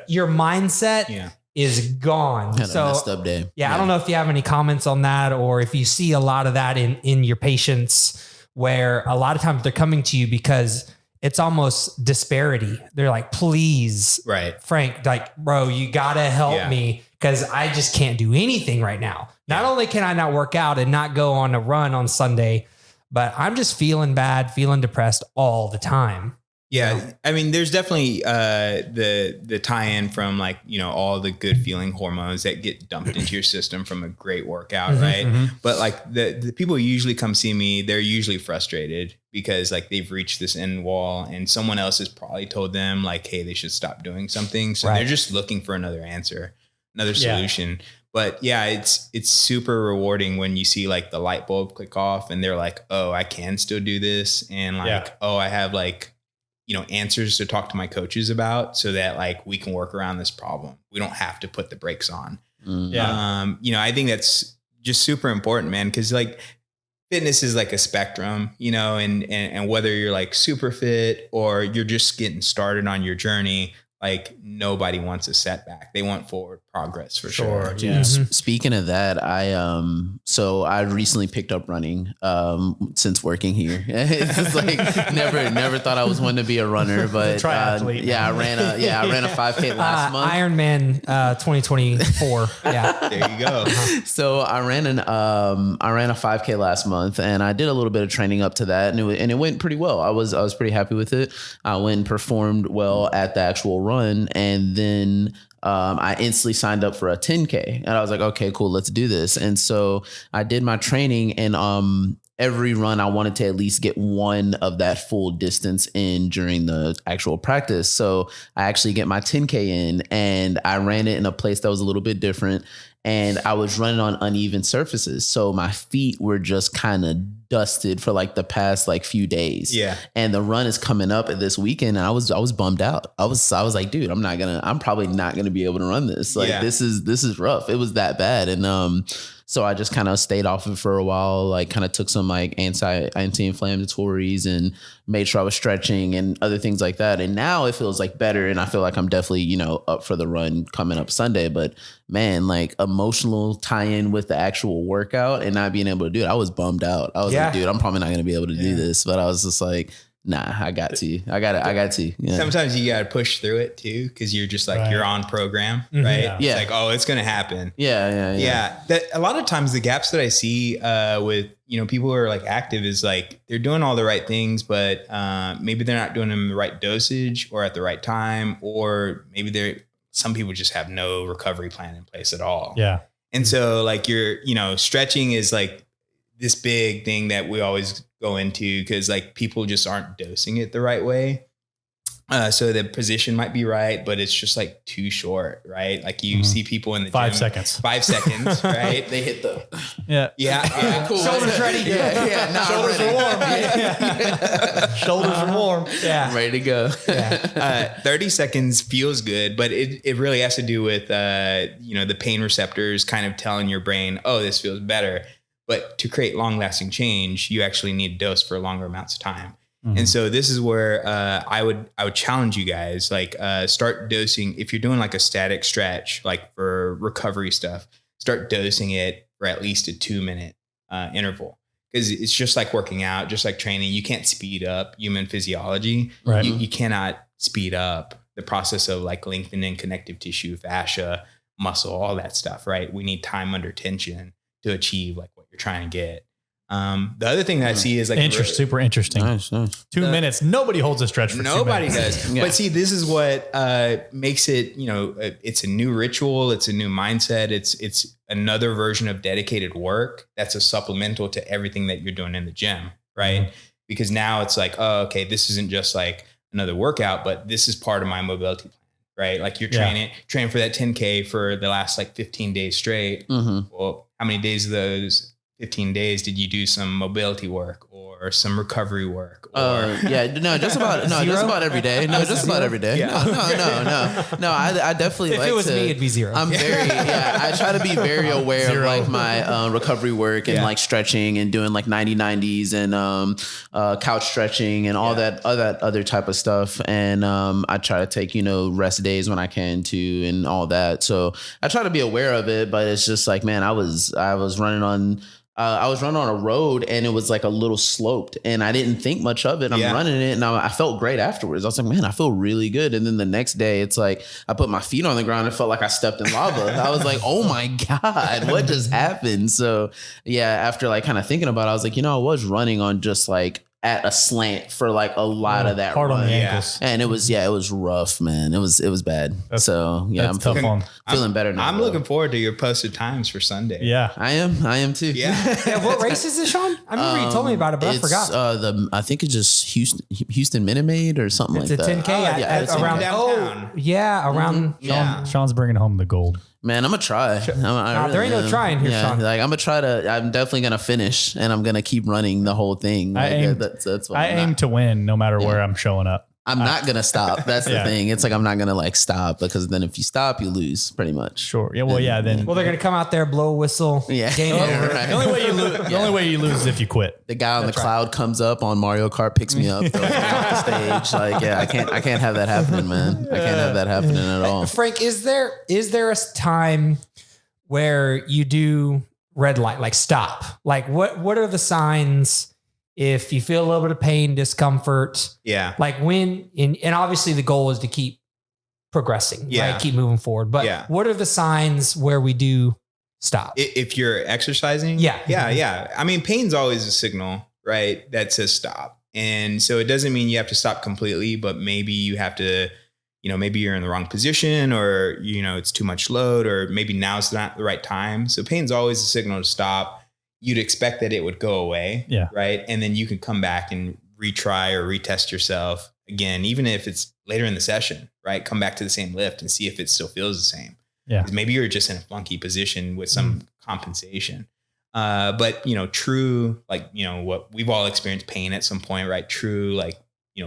[SPEAKER 1] Your mindset is gone.
[SPEAKER 2] Had a messed up day.
[SPEAKER 1] Yeah, I don't know if you have any comments on that, or if you see a lot of that in your patients, where a lot of times they're coming to you because it's almost disparity. They're like, please,
[SPEAKER 4] right,
[SPEAKER 1] Frank, like, bro, you gotta help me, because I just can't do anything right now. Not only can I not work out and not go on a run on Sunday, but I'm just feeling bad, feeling depressed all the time.
[SPEAKER 4] Yeah. I mean, there's definitely the tie-in from like, all the good feeling hormones that get dumped into your system from a great workout. Right. Mm-hmm. But like the people who usually come see me, they're usually frustrated because like they've reached this end wall and someone else has probably told them like, hey, they should stop doing something. So they're just looking for another answer, another solution. But yeah, it's super rewarding when you see like the light bulb click off and they're like, oh, I can still do this. And like, oh, I have like, answers to talk to my coaches about so that like we can work around this problem. We don't have to put the brakes on. I think that's just super important, man. Cause like fitness is like a spectrum, and whether you're like super fit or you're just getting started on your journey, like nobody wants a setback. They want forward progress for sure.
[SPEAKER 3] Yeah.
[SPEAKER 2] Speaking of that, I recently picked up running since working here. It's just like never thought I was one to be a runner, but
[SPEAKER 3] triathlete.
[SPEAKER 2] I ran a 5K last month.
[SPEAKER 1] Ironman 2024. Yeah.
[SPEAKER 4] There you go.
[SPEAKER 2] So I ran a 5K last month, and I did a little bit of training up to that, and it went pretty well. I was pretty happy with it. I went and performed well at the actual run, and then I instantly signed up for a 10K, and I was like, okay, cool, let's do this. And so I did my training, and every run, I wanted to at least get one of that full distance in during the actual practice. So I actually get my 10K in, and I ran it in a place that was a little bit different. And I was running on uneven surfaces. So my feet were just kind of dusted for like the past like few days.
[SPEAKER 4] Yeah.
[SPEAKER 2] And the run is coming up at this weekend, and I was bummed out. I was like, dude, I'm probably not gonna be able to run this. Like this is rough. It was that bad. And so I just kind of stayed off it for a while, like kind of took some like anti-inflammatories and made sure I was stretching and other things like that. And now it feels like better. And I feel like I'm definitely, up for the run coming up Sunday. But man, like emotional tie-in with the actual workout and not being able to do it, I was bummed out. I was like, dude, I'm probably not going to be able to do this. But I was just like, nah, I got to. Yeah.
[SPEAKER 4] Sometimes you got to push through it too, because you're just like, you're on program, right?
[SPEAKER 2] Yeah.
[SPEAKER 4] It's like, oh, it's going to happen.
[SPEAKER 2] Yeah.
[SPEAKER 4] That a lot of times the gaps that I see with, people who are like active is like, they're doing all the right things, but maybe they're not doing them in the right dosage or at the right time, or maybe some people just have no recovery plan in place at all.
[SPEAKER 3] Yeah.
[SPEAKER 4] And so like stretching is like this big thing that we always go into, because like people just aren't dosing it the right way. So the position might be right, but it's just like too short, right? Like you see people in the
[SPEAKER 3] 5
[SPEAKER 4] gym,
[SPEAKER 3] seconds,
[SPEAKER 4] 5 seconds, right?
[SPEAKER 2] They hit the
[SPEAKER 4] cool.
[SPEAKER 1] Shoulders ready.
[SPEAKER 3] Shoulders are warm. Shoulders are warm.
[SPEAKER 1] Yeah.
[SPEAKER 2] Ready to go.
[SPEAKER 4] 30 seconds feels good, but it really has to do with the pain receptors kind of telling your brain, oh, this feels better. But to create long lasting change, you actually need dose for longer amounts of time. Mm-hmm. And so this is where I would challenge you guys, like start dosing. If you're doing like a static stretch, like for recovery stuff, start dosing it for at least a 2-minute interval, because it's just like working out, just like training. You can't speed up human physiology.
[SPEAKER 3] Right.
[SPEAKER 4] You cannot speed up the process of like lengthening connective tissue, fascia, muscle, all that stuff, right? We need time under tension to achieve like what you're trying to get. The other thing that I see is like
[SPEAKER 3] super interesting.
[SPEAKER 2] Nice.
[SPEAKER 3] 2 minutes. Nobody holds a stretch for 2 minutes.
[SPEAKER 4] Nobody does. But see, this is what makes it, it's a new ritual. It's a new mindset. It's another version of dedicated work that's a supplemental to everything that you're doing in the gym, right? Mm-hmm. Because now it's like, oh, okay, this isn't just like another workout, but this is part of my mobility plan, right? Like you're training for that 10K for the last like 15 days straight. Mm-hmm. Well, how many days of those 15 days did you do some mobility work or some recovery work? Or
[SPEAKER 2] Just about every day. No, just about every day.
[SPEAKER 4] Yeah.
[SPEAKER 2] No. I definitely
[SPEAKER 1] if it was me, it'd be zero.
[SPEAKER 2] I'm I try to be very aware of like my recovery work and like stretching and doing like 90-90s and couch stretching and all that other type of stuff. And I try to take, rest days when I can too and all that. So I try to be aware of it, but it's just like, man, I was running on a road and it was like a little sloped and I didn't think much of it. I'm running it and I felt great afterwards. I was like, man, I feel really good. And then the next day it's like, I put my feet on the ground and felt like I stepped in lava. I was like, oh my God, what just happened? So after like kind of thinking about it, I was like, I was running on just like at a slant for like a lot of that
[SPEAKER 3] hard
[SPEAKER 2] run.
[SPEAKER 3] on the ankles.
[SPEAKER 2] And it was rough, man. It was bad.
[SPEAKER 3] That's
[SPEAKER 2] I'm feeling better now.
[SPEAKER 4] I'm looking forward to your posted times for Sunday.
[SPEAKER 3] Yeah.
[SPEAKER 2] I am too.
[SPEAKER 1] Yeah. What race is it, Sean? I remember you told me about it, but I forgot.
[SPEAKER 2] I think it's just Houston Minute Maid or something like that.
[SPEAKER 1] It's a 10K around
[SPEAKER 4] downtown.
[SPEAKER 1] around.
[SPEAKER 3] Sean's bringing home the gold.
[SPEAKER 2] Man, I'm gonna try.
[SPEAKER 1] There ain't no trying here, Sean.
[SPEAKER 2] Like I'm gonna try to. I'm definitely gonna finish, and I'm gonna keep running the whole thing. Like, that's what
[SPEAKER 3] I aim to win, no matter where I'm showing up.
[SPEAKER 2] I'm not gonna stop. That's the thing. It's like I'm not gonna like stop, because then if you stop, you lose pretty much.
[SPEAKER 3] Sure. Yeah. Well, then.
[SPEAKER 1] Well, they're gonna come out there, blow a whistle.
[SPEAKER 2] Yeah.
[SPEAKER 1] Game over.
[SPEAKER 2] Right.
[SPEAKER 3] The only way you lose. The only way you lose is if you quit.
[SPEAKER 2] The guy on the cloud comes up on Mario Kart, picks me up, throws me off the stage. Like, I can't have that happening, man. I can't have that happening at all.
[SPEAKER 1] Frank, is there a time where you do red light, like stop? Like what are the signs if you feel a little bit of pain, discomfort?
[SPEAKER 4] Yeah.
[SPEAKER 1] Like and obviously the goal is to keep progressing, right? Keep moving forward. But what are the signs where we do stop?
[SPEAKER 4] If you're exercising? Yeah. I mean, pain's always a signal, right? That says stop. And so it doesn't mean you have to stop completely, but maybe you have to, maybe you're in the wrong position, or, it's too much load, or maybe now's not the right time. So pain's always a signal to stop. you'd expect that it would go away.
[SPEAKER 3] Yeah.
[SPEAKER 4] Right. And then you can come back and retry or retest yourself again, even if it's later in the session, right? Come back to the same lift and see if it still feels the same.
[SPEAKER 3] Yeah.
[SPEAKER 4] 'Cause maybe you're just in a funky position with some compensation. But true, like, what we've all experienced pain at some point, right? True, like,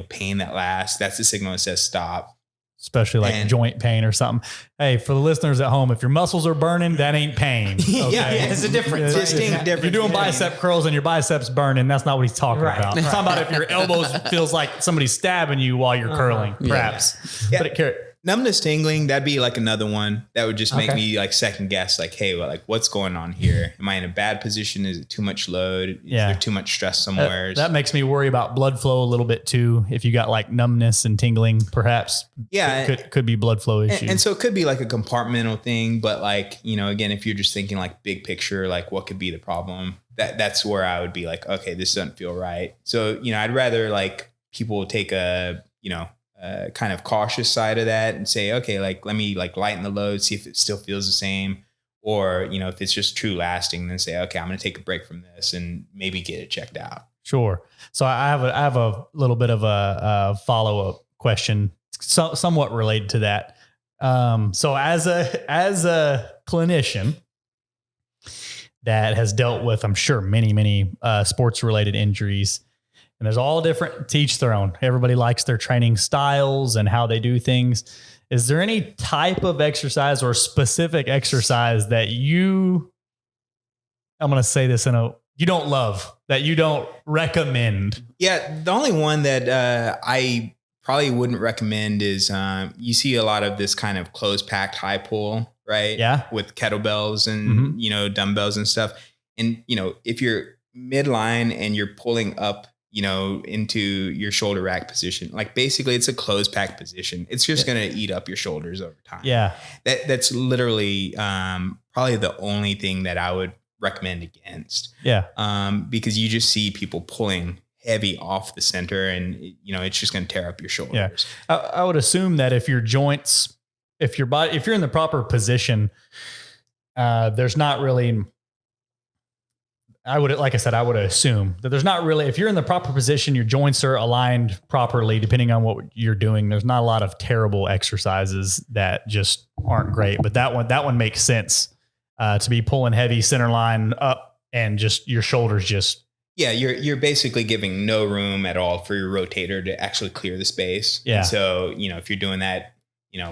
[SPEAKER 4] pain that lasts, that's the signal that says stop.
[SPEAKER 3] Especially like joint pain or something. Hey, for the listeners at home, if your muscles are burning, that ain't pain. Okay?
[SPEAKER 4] Yeah, it's a difference. Distinct difference.
[SPEAKER 3] If you're doing bicep curls and your biceps burning, that's not what he's talking about. He's talking about if your elbows feels like somebody's stabbing you while you're curling, perhaps.
[SPEAKER 4] Yeah.
[SPEAKER 3] But
[SPEAKER 4] Numbness, tingling, that'd be like another one that would just make me like second guess, like, hey, well, like what's going on here? Am I in a bad position? Is it too much load? Is there too much stress somewhere?
[SPEAKER 3] That makes me worry about blood flow a little bit too. If you got like numbness and tingling, perhaps could be blood flow issues.
[SPEAKER 4] And so it could be like a compartmental thing, but like, again, if you're just thinking like big picture, like what could be the problem? That's where I would be like, okay, this doesn't feel right. So, I'd rather like people take a, kind of cautious side of that and say, okay, like, let me like lighten the load, see if it still feels the same. Or, if it's just true lasting, then say, okay, I'm going to take a break from this and maybe get it checked out.
[SPEAKER 3] Sure. So I have a little bit of a follow-up question, somewhat related to that. So as a clinician that has dealt with, I'm sure, many sports related injuries, and there's all different, to each their own. Everybody likes their training styles and how they do things. Is there any type of exercise or specific exercise that I'm going to say this you don't love, that you don't recommend?
[SPEAKER 4] Yeah. The only one that I probably wouldn't recommend is you see a lot of this kind of close packed high pull, right?
[SPEAKER 3] Yeah.
[SPEAKER 4] With kettlebells and, dumbbells and stuff. And, if you're midline and you're pulling up, into your shoulder rack position, like basically it's a closed pack position. It's just going to eat up your shoulders over time.
[SPEAKER 3] Yeah.
[SPEAKER 4] That's literally probably the only thing that I would recommend against. Yeah. Because you just see people pulling heavy off the center and, it's just going to tear up your shoulders.
[SPEAKER 3] Yeah. I would assume that if your joints, if you're in the proper position, there's not really, I would assume that there's not really, if you're in the proper position, your joints are aligned properly, depending on what you're doing. There's not a lot of terrible exercises that just aren't great, but that one makes sense to be pulling heavy center line up and just your shoulders just.
[SPEAKER 4] Yeah. You're basically giving no room at all for your rotator to actually clear the space.
[SPEAKER 3] Yeah.
[SPEAKER 4] And so, if you're doing that,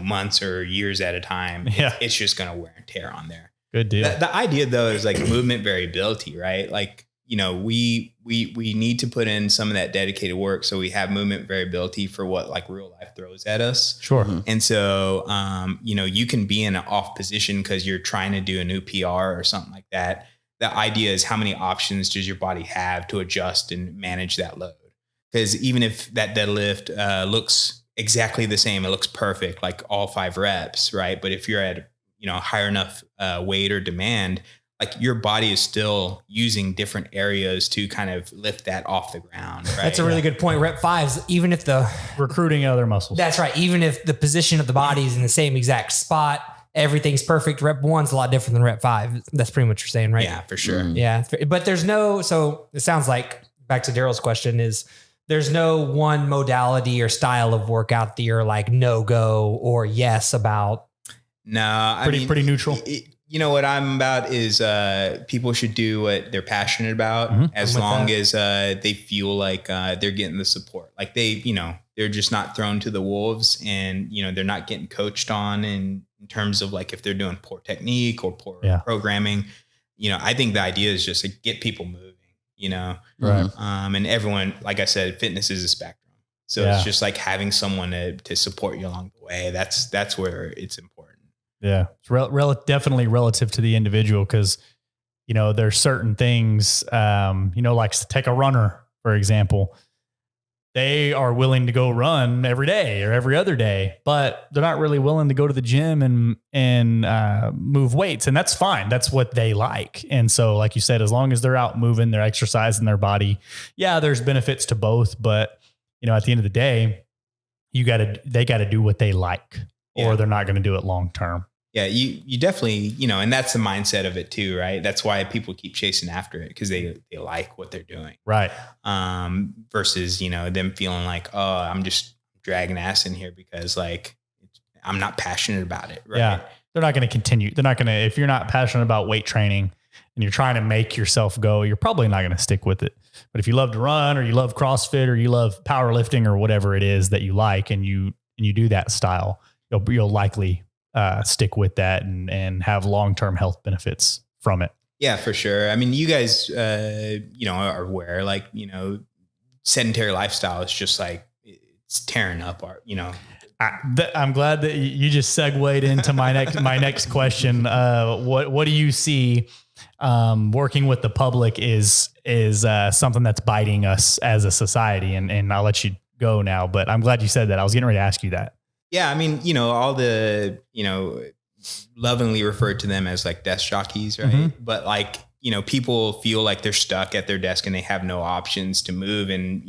[SPEAKER 4] months or years at a time, it's just going to wear and tear on there.
[SPEAKER 3] Good deal.
[SPEAKER 4] The idea though is like movement variability, right? Like, we need to put in some of that dedicated work so we have movement variability for what like real life throws at us.
[SPEAKER 3] Sure.
[SPEAKER 4] And so, you can be in an off position because you're trying to do a new PR or something like that. The idea is how many options does your body have to adjust and manage that load? Because even if that deadlift looks exactly the same, it looks perfect, like all 5 reps, right? But if you're at higher enough weight or demand, like your body is still using different areas to kind of lift that off the ground. Right?
[SPEAKER 1] That's a really good point. Rep 5s, even if the
[SPEAKER 3] recruiting other muscles.
[SPEAKER 1] That's right. Even if the position of the body is in the same exact spot, everything's perfect. Rep 1's a lot different than rep 5. That's pretty much what you're saying, right?
[SPEAKER 4] Yeah, for sure.
[SPEAKER 1] Yeah. But so it sounds like, back to Daryl's question, is there's no one modality or style of workout that you're like no go or yes about.
[SPEAKER 4] No,
[SPEAKER 3] pretty neutral.
[SPEAKER 4] What I'm about is people should do what they're passionate about, as long as they feel like they're getting the support. Like they're just not thrown to the wolves, and they're not getting coached on in terms of like if they're doing poor technique or poor programming. I think the idea is just to get people moving.
[SPEAKER 3] Right.
[SPEAKER 4] And everyone, like I said, fitness is a spectrum, so it's just like having someone to support you along the way. That's where it's important.
[SPEAKER 3] Yeah. It's definitely relative to the individual. Cause there's certain things, like take a runner, for example, they are willing to go run every day or every other day, but they're not really willing to go to the gym and move weights. And that's fine. That's what they like. And so, like you said, as long as they're out moving, they're exercising their body. Yeah. There's benefits to both, but at the end of the day, they got to do what they like, or they're not going to do it long term.
[SPEAKER 4] Yeah, you definitely, and that's the mindset of it too, right? That's why people keep chasing after it because they like what they're doing.
[SPEAKER 3] Right.
[SPEAKER 4] Versus, them feeling like, oh, I'm just dragging ass in here because like I'm not passionate about it. Right?
[SPEAKER 3] Yeah. They're not going to continue. They're not going to, if you're not passionate about weight training and you're trying to make yourself go, you're probably not going to stick with it. But if you love to run or you love CrossFit or you love powerlifting or whatever it is that you like, and you do that style, you'll likely stick with that and have long-term health benefits from it. Yeah,
[SPEAKER 4] for sure. I mean, you guys, are aware, like, sedentary lifestyle is just like, it's tearing up our,
[SPEAKER 3] I'm glad that you just segued into my next question. What do you see working with the public is something that's biting us as a society? And I'll let you go now, but I'm glad you said that. I was getting ready to ask you that.
[SPEAKER 4] Yeah. I mean, all the, lovingly referred to them as like desk jockeys, right? Mm-hmm. But like, people feel like they're stuck at their desk and they have no options to move. And,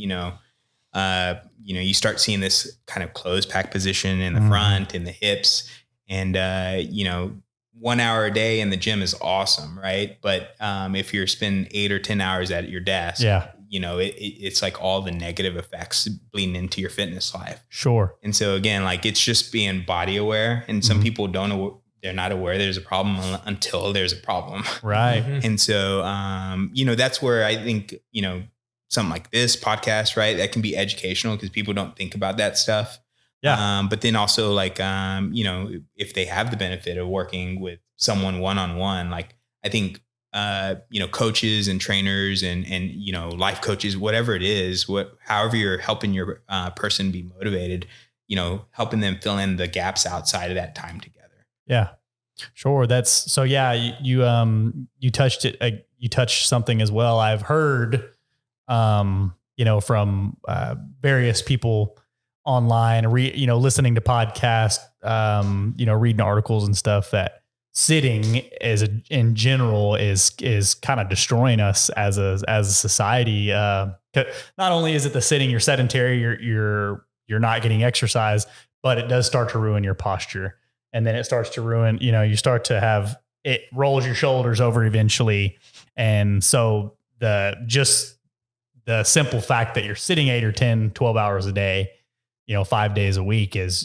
[SPEAKER 4] you start seeing this kind of closed pack position in the front and the hips, and 1 hour a day in the gym is awesome. Right. But, if you're spending 8 or 10 hours at your desk, it's like all the negative effects bleeding into your fitness life.
[SPEAKER 3] Sure.
[SPEAKER 4] And so again, like it's just being body aware, and some people they're not aware there's a problem until there's a problem.
[SPEAKER 3] Right.
[SPEAKER 4] And so, that's where I think, something like this podcast, right, that can be educational because people don't think about that stuff.
[SPEAKER 3] Yeah.
[SPEAKER 4] But then also like, if they have the benefit of working with someone one-on-one, like I think, coaches and trainers and life coaches, whatever it is, however you're helping your person be motivated, helping them fill in the gaps outside of that time together.
[SPEAKER 3] Yeah, sure. That's so, yeah, you touched it. You touched something as well. I've heard, from various people online, listening to podcasts, reading articles and stuff, that sitting in general is kind of destroying us as a society. Not only is it the sitting, you're sedentary, you're not getting exercise, but it does start to ruin your posture. And then it starts to ruin, you start to have, it rolls your shoulders over eventually. And so the simple fact that you're sitting 8 or 10, 12 hours a day, 5 days a week is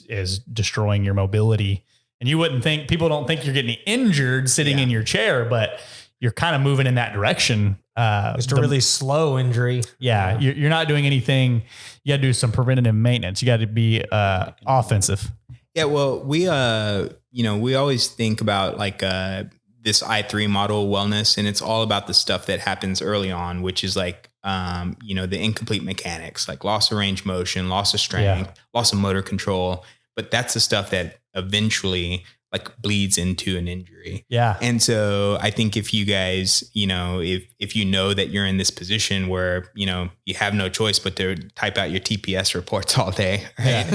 [SPEAKER 3] destroying your mobility. And you wouldn't think, people don't think you're getting injured sitting in your chair, but you're kind of moving in that direction.
[SPEAKER 1] Just a really slow injury.
[SPEAKER 3] Yeah. You're not doing anything. You got to do some preventative maintenance. You got to be offensive.
[SPEAKER 4] Yeah. Well, we always think about like this I3 model wellness, and it's all about the stuff that happens early on, which is like, the incomplete mechanics, like loss of range motion, loss of strength, loss of motor control. But that's the stuff that eventually like bleeds into an injury.
[SPEAKER 3] Yeah.
[SPEAKER 4] And so I think if you guys, if you know that you're in this position where, you have no choice but to type out your TPS reports all day, right?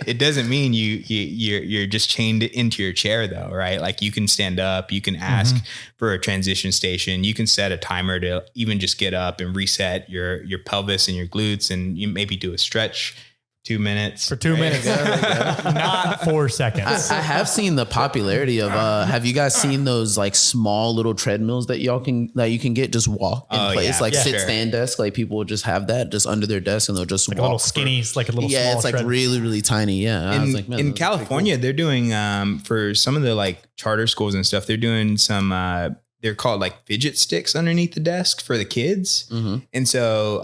[SPEAKER 4] it doesn't mean you're just chained into your chair though, right? Like you can stand up, you can ask for a transition station, you can set a timer to even just get up and reset your pelvis and your glutes, and you maybe do a stretch 2 minutes.
[SPEAKER 3] For 2 minutes. Not 4 seconds.
[SPEAKER 2] I have seen the popularity of, have you guys seen those like small little treadmills that you can get, just walk in place, like sit stand desk, like people will just have that just under their desk and they'll just
[SPEAKER 3] like
[SPEAKER 2] walk.
[SPEAKER 3] A little skinny, like a little small
[SPEAKER 2] it's like really, really tiny. Yeah.
[SPEAKER 4] I was like, man, in California, cool. They're doing, for some of the like charter schools and stuff, they're doing some, they're called like fidget sticks underneath the desk for the kids. Mm-hmm. And so,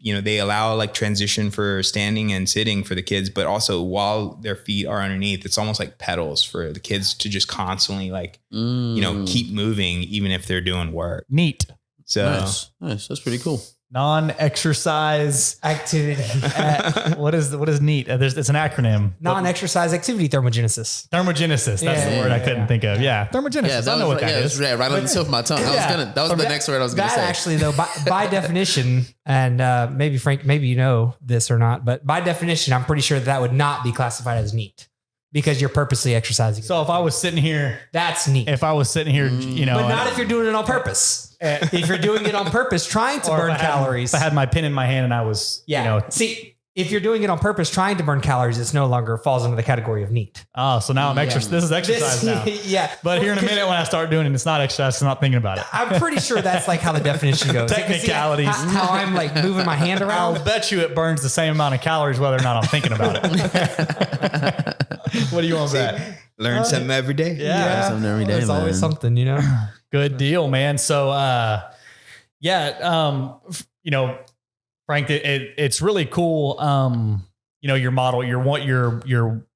[SPEAKER 4] they allow like transition for standing and sitting for the kids, but also while their feet are underneath, it's almost like pedals for the kids to just constantly like, keep moving, even if they're doing work.
[SPEAKER 3] Neat.
[SPEAKER 4] So
[SPEAKER 2] nice. That's pretty cool.
[SPEAKER 3] Non-exercise activity. What is NEAT? It's an acronym.
[SPEAKER 1] Non-exercise activity thermogenesis.
[SPEAKER 3] Thermogenesis. That's the word I couldn't think of. Yeah. Thermogenesis. I know what that is.
[SPEAKER 2] Yeah, right on the tip of my tongue. That was the next word I was going to say.
[SPEAKER 1] That actually though, by definition, and maybe Frank, maybe you know this or not, but by definition, I'm pretty sure that would not be classified as NEAT. Because you're purposely exercising.
[SPEAKER 3] So if I was sitting here,
[SPEAKER 1] that's neat.
[SPEAKER 3] If I was sitting here,
[SPEAKER 1] but not if you're doing it on purpose. If you're doing it on purpose, trying to burn calories.
[SPEAKER 3] If I had my pen in my hand and I was,
[SPEAKER 1] See, if you're doing it on purpose, trying to burn calories, it's no longer falls under the category of NEAT.
[SPEAKER 3] Oh, so now I'm exercise. This is exercise now.
[SPEAKER 1] Yeah.
[SPEAKER 3] But here in a minute when I start doing it, it's not exercise. I'm not thinking about it.
[SPEAKER 1] I'm pretty sure that's like how the definition goes.
[SPEAKER 3] Technicalities.
[SPEAKER 1] How I'm like moving my hand around.
[SPEAKER 3] I'll bet you it burns the same amount of calories whether or not I'm thinking about it. What do you want with that?
[SPEAKER 4] Learn something every day.
[SPEAKER 3] Yeah.
[SPEAKER 2] Something every day,
[SPEAKER 1] There's always something, you know?
[SPEAKER 3] Good deal, man. So, Frank, it's really cool. Your model, your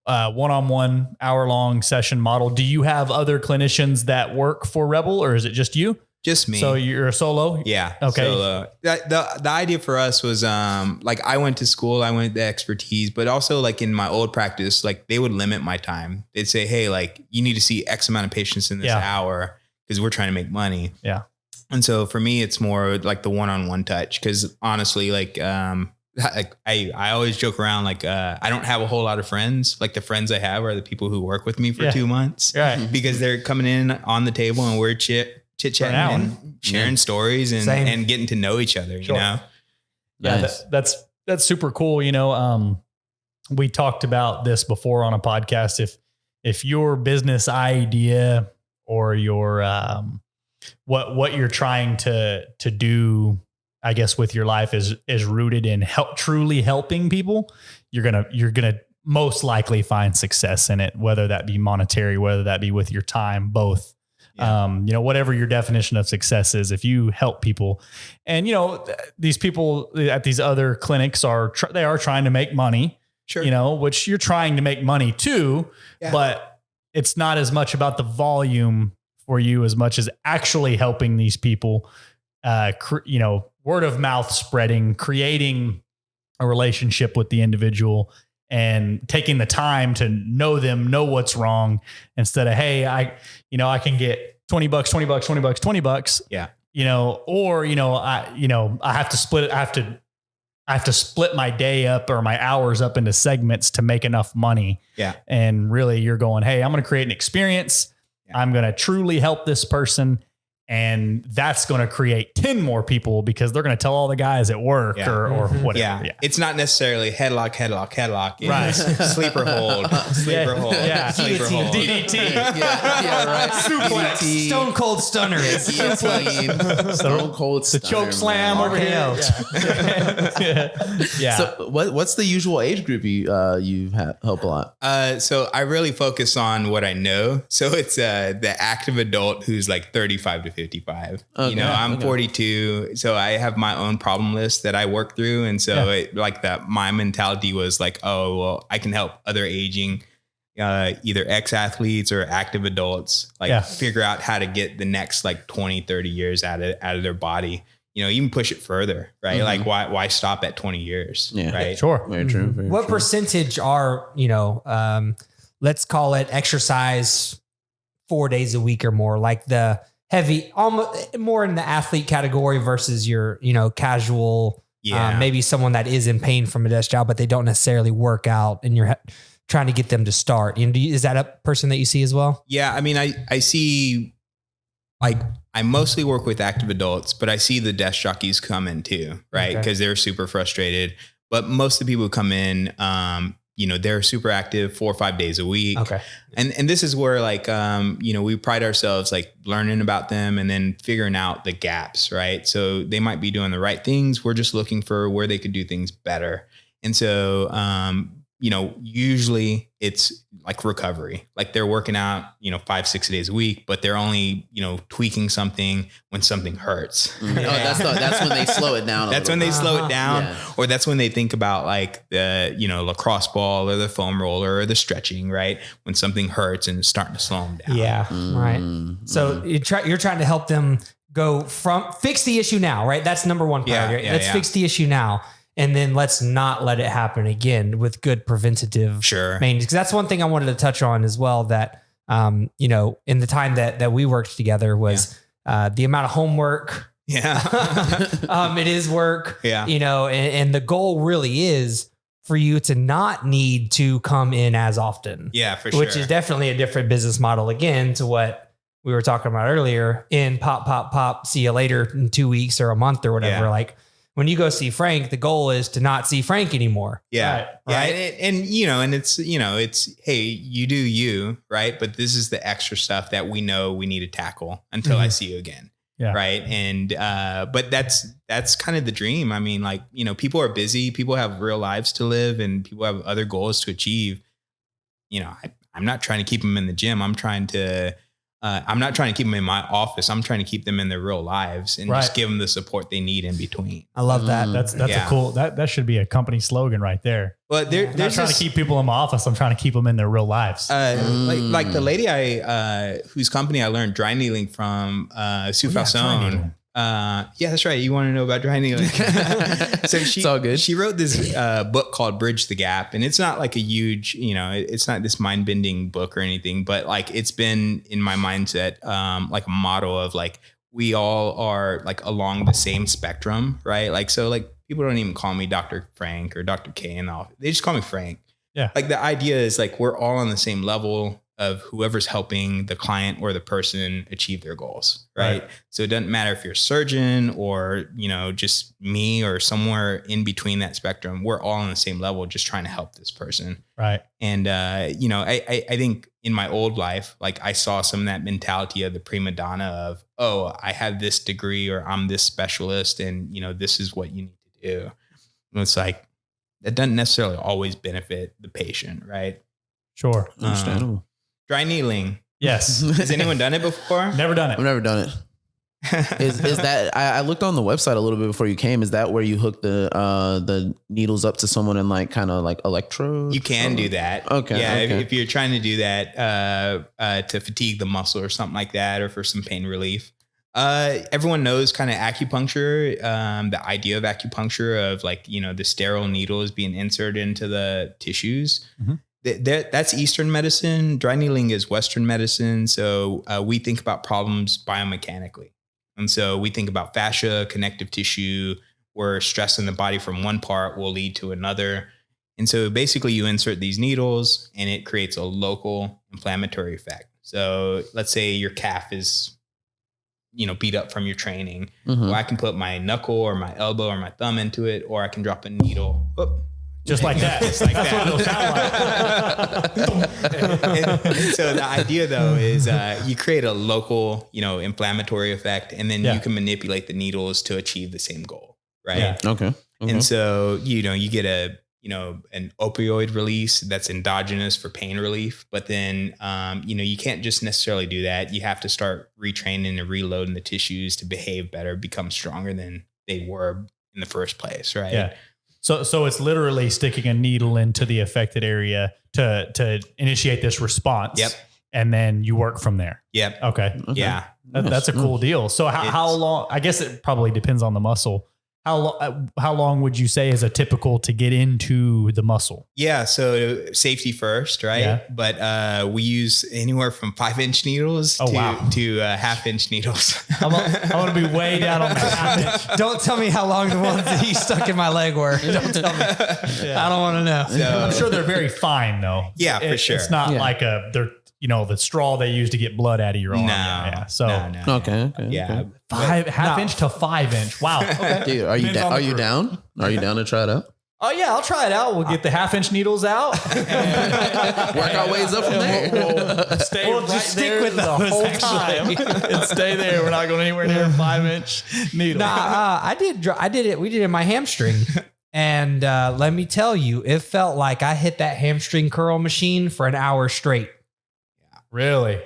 [SPEAKER 3] one-on-one hour-long session model. Do you have other clinicians that work for Rebel, or is it just you?
[SPEAKER 4] Just me.
[SPEAKER 3] So you're a solo?
[SPEAKER 4] Yeah.
[SPEAKER 3] Okay.
[SPEAKER 4] Solo. The idea for us was like I went to school, I went the expertise, but also like in my old practice, like they would limit my time. They'd say, hey, like you need to see X amount of patients in this hour because we're trying to make money.
[SPEAKER 3] Yeah.
[SPEAKER 4] And so for me, it's more like the one-on-one touch. Cause honestly, like I always joke around, like I don't have a whole lot of friends. Like the friends I have are the people who work with me for 2 months,
[SPEAKER 3] right?
[SPEAKER 4] Because they're coming in on the table and we're chit-chatting and sharing stories and getting to know each other, you know?
[SPEAKER 3] Yeah,
[SPEAKER 2] Nice.
[SPEAKER 3] That's super cool. You know, we talked about this before on a podcast. If your business idea or your what you're trying to do, I guess, with your life is rooted in truly helping people, you're gonna most likely find success in it, whether that be monetary, whether that be with your time, both. Yeah. Whatever your definition of success is, if you help people, and these people at these other clinics they are trying to make money, sure. Which you're trying to make money too, but it's not as much about the volume for you as much as actually helping these people, word of mouth spreading, creating a relationship with the individual and taking the time to know them, know what's wrong, instead of, hey, I can get $20, $20, $20, $20. Yeah. I have to split it. I have to split my day up or my hours up into segments to make enough money. Yeah. And really you're going, hey, I'm going to create an experience. Yeah. I'm going to truly help this person. And that's going to create 10 more people because they're going to tell all the guys at work or whatever. Yeah.
[SPEAKER 4] It's not necessarily headlock. It's
[SPEAKER 3] right.
[SPEAKER 4] Sleeper hold.
[SPEAKER 3] Yeah.
[SPEAKER 4] Sleeper hold.
[SPEAKER 3] DDT.
[SPEAKER 2] Right.
[SPEAKER 1] Suplex.
[SPEAKER 2] DDT.
[SPEAKER 1] Stone cold stunner.
[SPEAKER 2] Stone cold stunner.
[SPEAKER 3] The choke slam over here. Yeah.
[SPEAKER 2] So what's the usual age group you help a lot?
[SPEAKER 4] So I really focus on what I know. So it's the active adult who's like 35 to 55. Okay, I'm 42, so I have my own problem list that I work through. And so my mentality was like, oh, well, I can help other aging, either ex-athletes or active adults, figure out how to get the next 20, 30 years out of their body, even push it further, right? Mm-hmm. Like why stop at 20 years? Yeah, right.
[SPEAKER 3] Sure.
[SPEAKER 2] Very true. Very
[SPEAKER 1] what
[SPEAKER 2] true.
[SPEAKER 1] percentage are, let's call it exercise 4 days a week or more, like the heavy, almost more in the athlete category versus your, casual, maybe someone that is in pain from a desk job, but they don't necessarily work out and you're trying to get them to start. Is that a person that you see as well? Yeah.
[SPEAKER 4] I mean, I see, I mostly work with active adults, but I see the desk jockeys come in too, right? Because they're super frustrated. But most of the people who come in, they're super active 4 or 5 days a week. Okay. And this is where we pride ourselves learning about them and then figuring out the gaps, right? So they might be doing the right things. We're just looking for where they could do things better. And so, usually it's recovery, they're working out, 5-6 days a week, but they're only, tweaking something when something hurts.
[SPEAKER 2] Mm-hmm. That's when they slow it down.
[SPEAKER 4] That's when they slow it down, or that's when they think about the, lacrosse ball or the foam roller or the stretching, right? When something hurts and it's starting to slow them down.
[SPEAKER 1] Yeah. Mm-hmm. Right. So you're trying to help them go from fix the issue now, right? That's number one priority. Let's fix the issue now. And then let's not let it happen again with good preventative maintenance. Because that's one thing I wanted to touch on as well, that, in the time that we worked together was the amount of homework. Yeah. It is work, and the goal really is for you to not need to come in as often. Yeah, for sure. Which is definitely a different business model, again, to what we were talking about earlier in pop, see you later in 2 weeks or a month or whatever. when you go see Frank, the goal is to not see Frank anymore.
[SPEAKER 4] Yeah.
[SPEAKER 1] Right.
[SPEAKER 4] And it's, hey, you do you, right? But this is the extra stuff that we know we need to tackle until I see you again.
[SPEAKER 3] Yeah.
[SPEAKER 4] Right. And, but that's kind of the dream. I mean, like, people are busy, people have real lives to live and people have other goals to achieve. I'm not trying to keep them in the gym. I'm not trying to keep them in my office. I'm trying to keep them in their real lives and just give them the support they need in between.
[SPEAKER 1] I love that.
[SPEAKER 3] That's a cool, that should be a company slogan right there.
[SPEAKER 4] But
[SPEAKER 3] I'm not trying to keep people in my office. I'm trying to keep them in their real lives.
[SPEAKER 4] Like the lady whose company I learned dry needling from, Sue Falzone. Yeah, that's right. You want to know about dry needling? So
[SPEAKER 2] it's all good.
[SPEAKER 4] She wrote this book called Bridge the Gap, and it's not like a huge, it's not this mind bending book or anything, but like it's been in my mindset, like a motto of like we all are like along the same spectrum, right? Like so, like people don't even call me Dr. Frank or Dr. K and all; they just call me Frank.
[SPEAKER 3] Yeah.
[SPEAKER 4] Like the idea is like we're all on the same level of whoever's helping the client or the person achieve their goals. Right. So it doesn't matter if you're a surgeon or, just me or somewhere in between that spectrum, we're all on the same level, just trying to help this person.
[SPEAKER 3] Right.
[SPEAKER 4] And, I think in my old life, like I saw some of that mentality of the prima donna of, oh, I have this degree or I'm this specialist and, this is what you need to do. And it's like, that doesn't necessarily always benefit the patient. Right.
[SPEAKER 3] Sure.
[SPEAKER 2] Understandable.
[SPEAKER 4] Dry needling.
[SPEAKER 3] Yes.
[SPEAKER 4] Has anyone done it before?
[SPEAKER 3] Never done it.
[SPEAKER 2] I've never done it. Is that I looked on the website a little bit before you came. Is that where you hook the needles up to someone and like kind of like electrode?
[SPEAKER 4] You can do that.
[SPEAKER 2] Okay.
[SPEAKER 4] Yeah.
[SPEAKER 2] Okay.
[SPEAKER 4] If you're trying to do that to fatigue the muscle or something like that, or for some pain relief. Everyone knows kind of acupuncture, the idea of acupuncture of like, the sterile needles being inserted into the tissues.
[SPEAKER 3] Mm-hmm.
[SPEAKER 4] That's Eastern medicine. Dry needling is Western medicine. So we think about problems biomechanically. And so we think about fascia, connective tissue, where stress in the body from one part will lead to another. And so basically you insert these needles and it creates a local inflammatory effect. So let's say your calf is, beat up from your training.
[SPEAKER 2] Mm-hmm.
[SPEAKER 4] Well, I can put my knuckle or my elbow or my thumb into it, or I can drop a needle.
[SPEAKER 3] Just like that.
[SPEAKER 4] Just like
[SPEAKER 3] That's
[SPEAKER 4] that.
[SPEAKER 3] what it'll sound like.
[SPEAKER 4] and so the idea though is you create a local, inflammatory effect, and then you can manipulate the needles to achieve the same goal. Right.
[SPEAKER 3] Yeah.
[SPEAKER 2] Okay.
[SPEAKER 4] And so, you get an opioid release that's endogenous for pain relief, but then, you can't just necessarily do that. You have to start retraining and reloading the tissues to behave better, become stronger than they were in the first place. Right.
[SPEAKER 3] Yeah. So it's literally sticking a needle into the affected area to initiate this response.
[SPEAKER 4] Yep.
[SPEAKER 3] And then you work from there.
[SPEAKER 4] Yep.
[SPEAKER 3] Okay.
[SPEAKER 4] Yeah.
[SPEAKER 3] That's a cool deal. So how long, I guess it probably depends on the muscle. How long would you say is a typical to get into the muscle?
[SPEAKER 4] Yeah. So safety first, right?
[SPEAKER 3] Yeah.
[SPEAKER 4] But we use anywhere from 5-inch needles to 1/2-inch needles.
[SPEAKER 3] I'm going to be way down on the half inch.
[SPEAKER 1] Don't tell me how long the ones that he stuck in my leg were. Don't tell me. I don't want to know.
[SPEAKER 4] So,
[SPEAKER 3] I'm sure they're very fine though.
[SPEAKER 4] Yeah, for sure.
[SPEAKER 3] It's not like they're the straw they use to get blood out of your arm.
[SPEAKER 4] No.
[SPEAKER 3] Yeah. So
[SPEAKER 4] No.
[SPEAKER 2] Okay.
[SPEAKER 4] Yeah.
[SPEAKER 2] Okay.
[SPEAKER 3] 1/2 inch to 5 inch. Wow. Okay.
[SPEAKER 2] Dude, are you
[SPEAKER 3] Depends on the
[SPEAKER 2] are you
[SPEAKER 3] group.
[SPEAKER 2] down? Are you down to try it out?
[SPEAKER 3] Oh yeah, I'll try it out. We'll get the 1/2 inch needles out.
[SPEAKER 2] Work our ways up from there.
[SPEAKER 3] We'll stay
[SPEAKER 1] We'll
[SPEAKER 3] right
[SPEAKER 1] just stick
[SPEAKER 3] there
[SPEAKER 1] with
[SPEAKER 3] the
[SPEAKER 1] those,
[SPEAKER 3] whole
[SPEAKER 1] actually.
[SPEAKER 3] time and stay there. We're not going anywhere near a 5-inch needle.
[SPEAKER 1] I did it. We did it in my hamstring. And let me tell you, it felt like I hit that hamstring curl machine for an hour straight.
[SPEAKER 3] Really?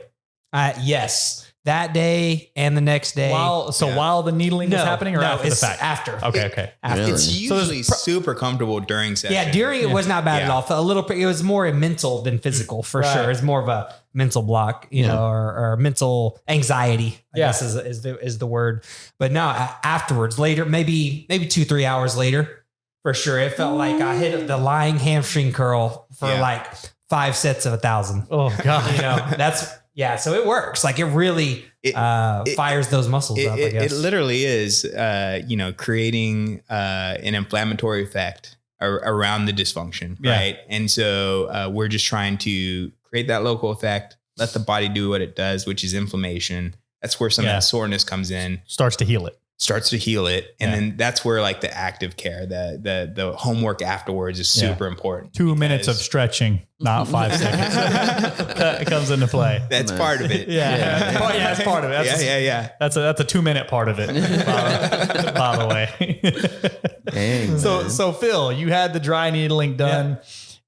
[SPEAKER 1] Yes. That day and the next day.
[SPEAKER 3] While the needling is happening or after the
[SPEAKER 1] it's
[SPEAKER 3] fact?
[SPEAKER 1] after.
[SPEAKER 3] Okay.
[SPEAKER 1] After.
[SPEAKER 2] Really?
[SPEAKER 4] It's usually super comfortable during session.
[SPEAKER 1] Yeah, during it was not bad at all. It was more mental than physical for sure. It's more of a mental block, or mental anxiety, I guess is the word. But no, afterwards, later, maybe 2-3 hours later, for sure, it felt like I hit the lying hamstring curl for like 5 sets of 1,000.
[SPEAKER 3] Oh God.
[SPEAKER 1] So it works. Like it really fires those muscles up, I guess.
[SPEAKER 4] It literally is, creating an inflammatory effect around the dysfunction, right? And so we're just trying to create that local effect, let the body do what it does, which is inflammation. That's where some of that soreness comes in.
[SPEAKER 3] Starts to heal it.
[SPEAKER 4] starts to heal it. And then that's where like the active care, the homework afterwards is super important.
[SPEAKER 3] 2 minutes of stretching, not 5 seconds. That comes into play.
[SPEAKER 4] That's part of it.
[SPEAKER 3] That's part of it. That's a 2 minute part of it, by the way.
[SPEAKER 2] Dang,
[SPEAKER 3] So Phil, you had the dry needling done.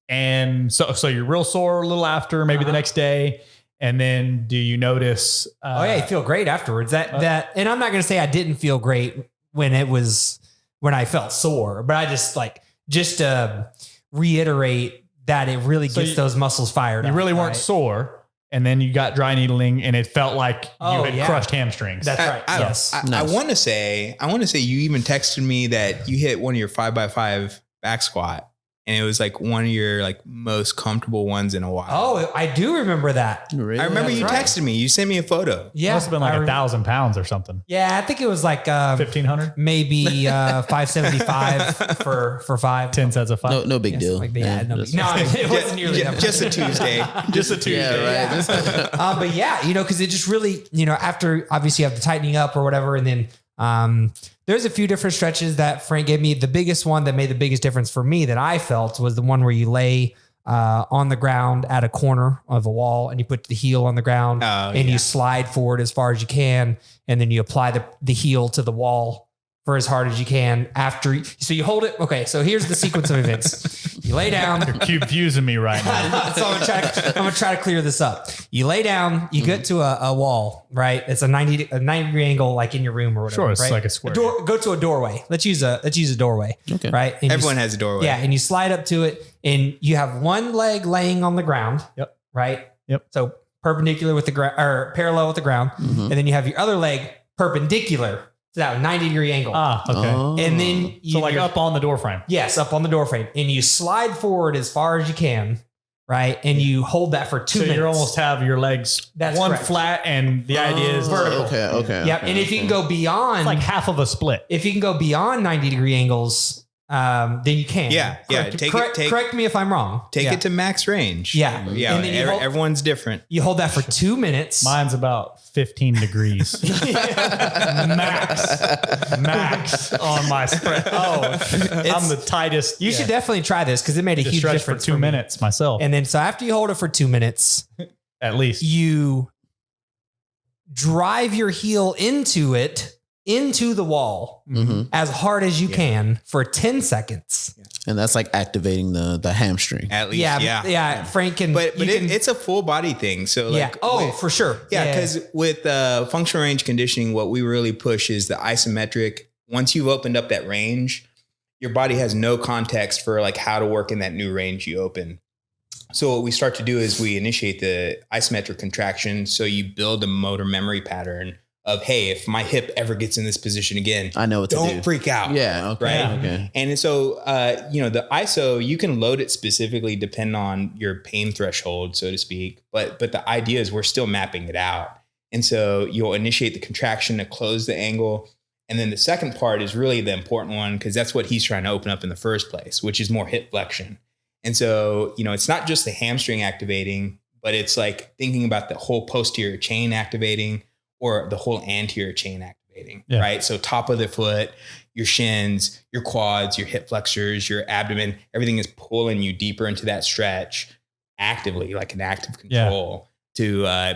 [SPEAKER 3] And so you're real sore a little after, maybe the next day. And then do you notice?
[SPEAKER 1] You feel great afterwards. And I'm not going to say I didn't feel great when I felt sore, but I just to reiterate that it really gets those muscles fired.
[SPEAKER 3] You really weren't sore. And then you got dry needling and it felt like you had crushed hamstrings.
[SPEAKER 1] That's right. Yes.
[SPEAKER 4] I want to say you even texted me that you hit one of your 5x5 back squat. And it was like one of your like most comfortable ones in a while.
[SPEAKER 1] Oh, I do remember that.
[SPEAKER 2] Really?
[SPEAKER 4] I remember you texted me. You sent me a photo.
[SPEAKER 1] Yeah.
[SPEAKER 3] It must have been like 1,000 pounds or something.
[SPEAKER 1] Yeah, I think it was like
[SPEAKER 3] 1,500,
[SPEAKER 1] maybe 575 for 5.
[SPEAKER 3] 10 sets of 5.
[SPEAKER 2] No big deal.
[SPEAKER 1] Like, it wasn't nearly enough.
[SPEAKER 4] Just a Tuesday.
[SPEAKER 3] Just a Tuesday.
[SPEAKER 2] Yeah, right.
[SPEAKER 1] But yeah, because it just really, after obviously you have the tightening up or whatever, and then there's a few different stretches that Frank gave me. The biggest one that made the biggest difference for me that I felt was the one where you lay on the ground at a corner of a wall and you put the heel on the ground you slide forward as far as you can. And then you apply the heel to the wall for as hard as you can so you hold it. Okay. So here's the sequence of events. You lay down.
[SPEAKER 3] You're confusing me right now.
[SPEAKER 1] So I'm going to try to clear this up. You lay down, you get to a wall, right? It's a 90 degree angle, like in your room or whatever.
[SPEAKER 3] Sure. It's
[SPEAKER 1] right?
[SPEAKER 3] like a square.
[SPEAKER 1] Go to a doorway. Let's use a doorway. Okay. Right. And
[SPEAKER 4] everyone has a doorway.
[SPEAKER 1] Yeah. And you slide up to it and you have one leg laying on the ground.
[SPEAKER 3] Yep.
[SPEAKER 1] Right.
[SPEAKER 3] Yep.
[SPEAKER 1] So perpendicular with the ground or parallel with the ground. Mm-hmm. And then you have your other leg perpendicular to that 90 degree angle.
[SPEAKER 3] Okay.
[SPEAKER 1] Oh. And then
[SPEAKER 3] up on the door frame.
[SPEAKER 1] Yes, up on the door frame. And you slide forward as far as you can, right? And you hold that for 2 minutes.
[SPEAKER 3] So you almost have your legs
[SPEAKER 1] correct.
[SPEAKER 3] Flat and the idea is vertical.
[SPEAKER 2] Okay.
[SPEAKER 1] Yep. And if you can go beyond,
[SPEAKER 3] it's like half of a split.
[SPEAKER 1] If you can go beyond 90 degree angles, then you can.
[SPEAKER 4] Yeah.
[SPEAKER 1] Correct me if I'm wrong.
[SPEAKER 4] Take it to max range.
[SPEAKER 1] Yeah.
[SPEAKER 4] Yeah. And then everyone's different.
[SPEAKER 1] You hold that for 2 minutes.
[SPEAKER 3] Mine's about 15 degrees. Max on my spread. I'm the tightest.
[SPEAKER 1] You should definitely try this because it made a huge difference
[SPEAKER 3] for 2 minutes myself.
[SPEAKER 1] And then so after you hold it for 2 minutes,
[SPEAKER 3] at least
[SPEAKER 1] you drive your heel into the wall as hard as you can for 10 seconds.
[SPEAKER 2] And that's like activating the hamstring.
[SPEAKER 4] At least,
[SPEAKER 1] yeah. Frank can,
[SPEAKER 4] but it's a full body thing. So
[SPEAKER 1] for sure.
[SPEAKER 4] Yeah, because with functional range conditioning, what we really push is the isometric. Once you've opened up that range, your body has no context for like how to work in that new range you open. So what we start to do is we initiate the isometric contraction. So you build a motor memory pattern of, hey, if my hip ever gets in this position again,
[SPEAKER 2] I know what to do.
[SPEAKER 4] Don't freak out.
[SPEAKER 2] Yeah. Okay.
[SPEAKER 4] Right.
[SPEAKER 2] Yeah. Okay.
[SPEAKER 4] And so, the ISO, you can load it specifically depending on your pain threshold, so to speak. But the idea is we're still mapping it out. And so you'll initiate the contraction to close the angle. And then the second part is really the important one because that's what he's trying to open up in the first place, which is more hip flexion. And so, it's not just the hamstring activating, but it's like thinking about the whole posterior chain activating or the whole anterior chain activating, right? So top of the foot, your shins, your quads, your hip flexors, your abdomen, everything is pulling you deeper into that stretch actively, like an active control to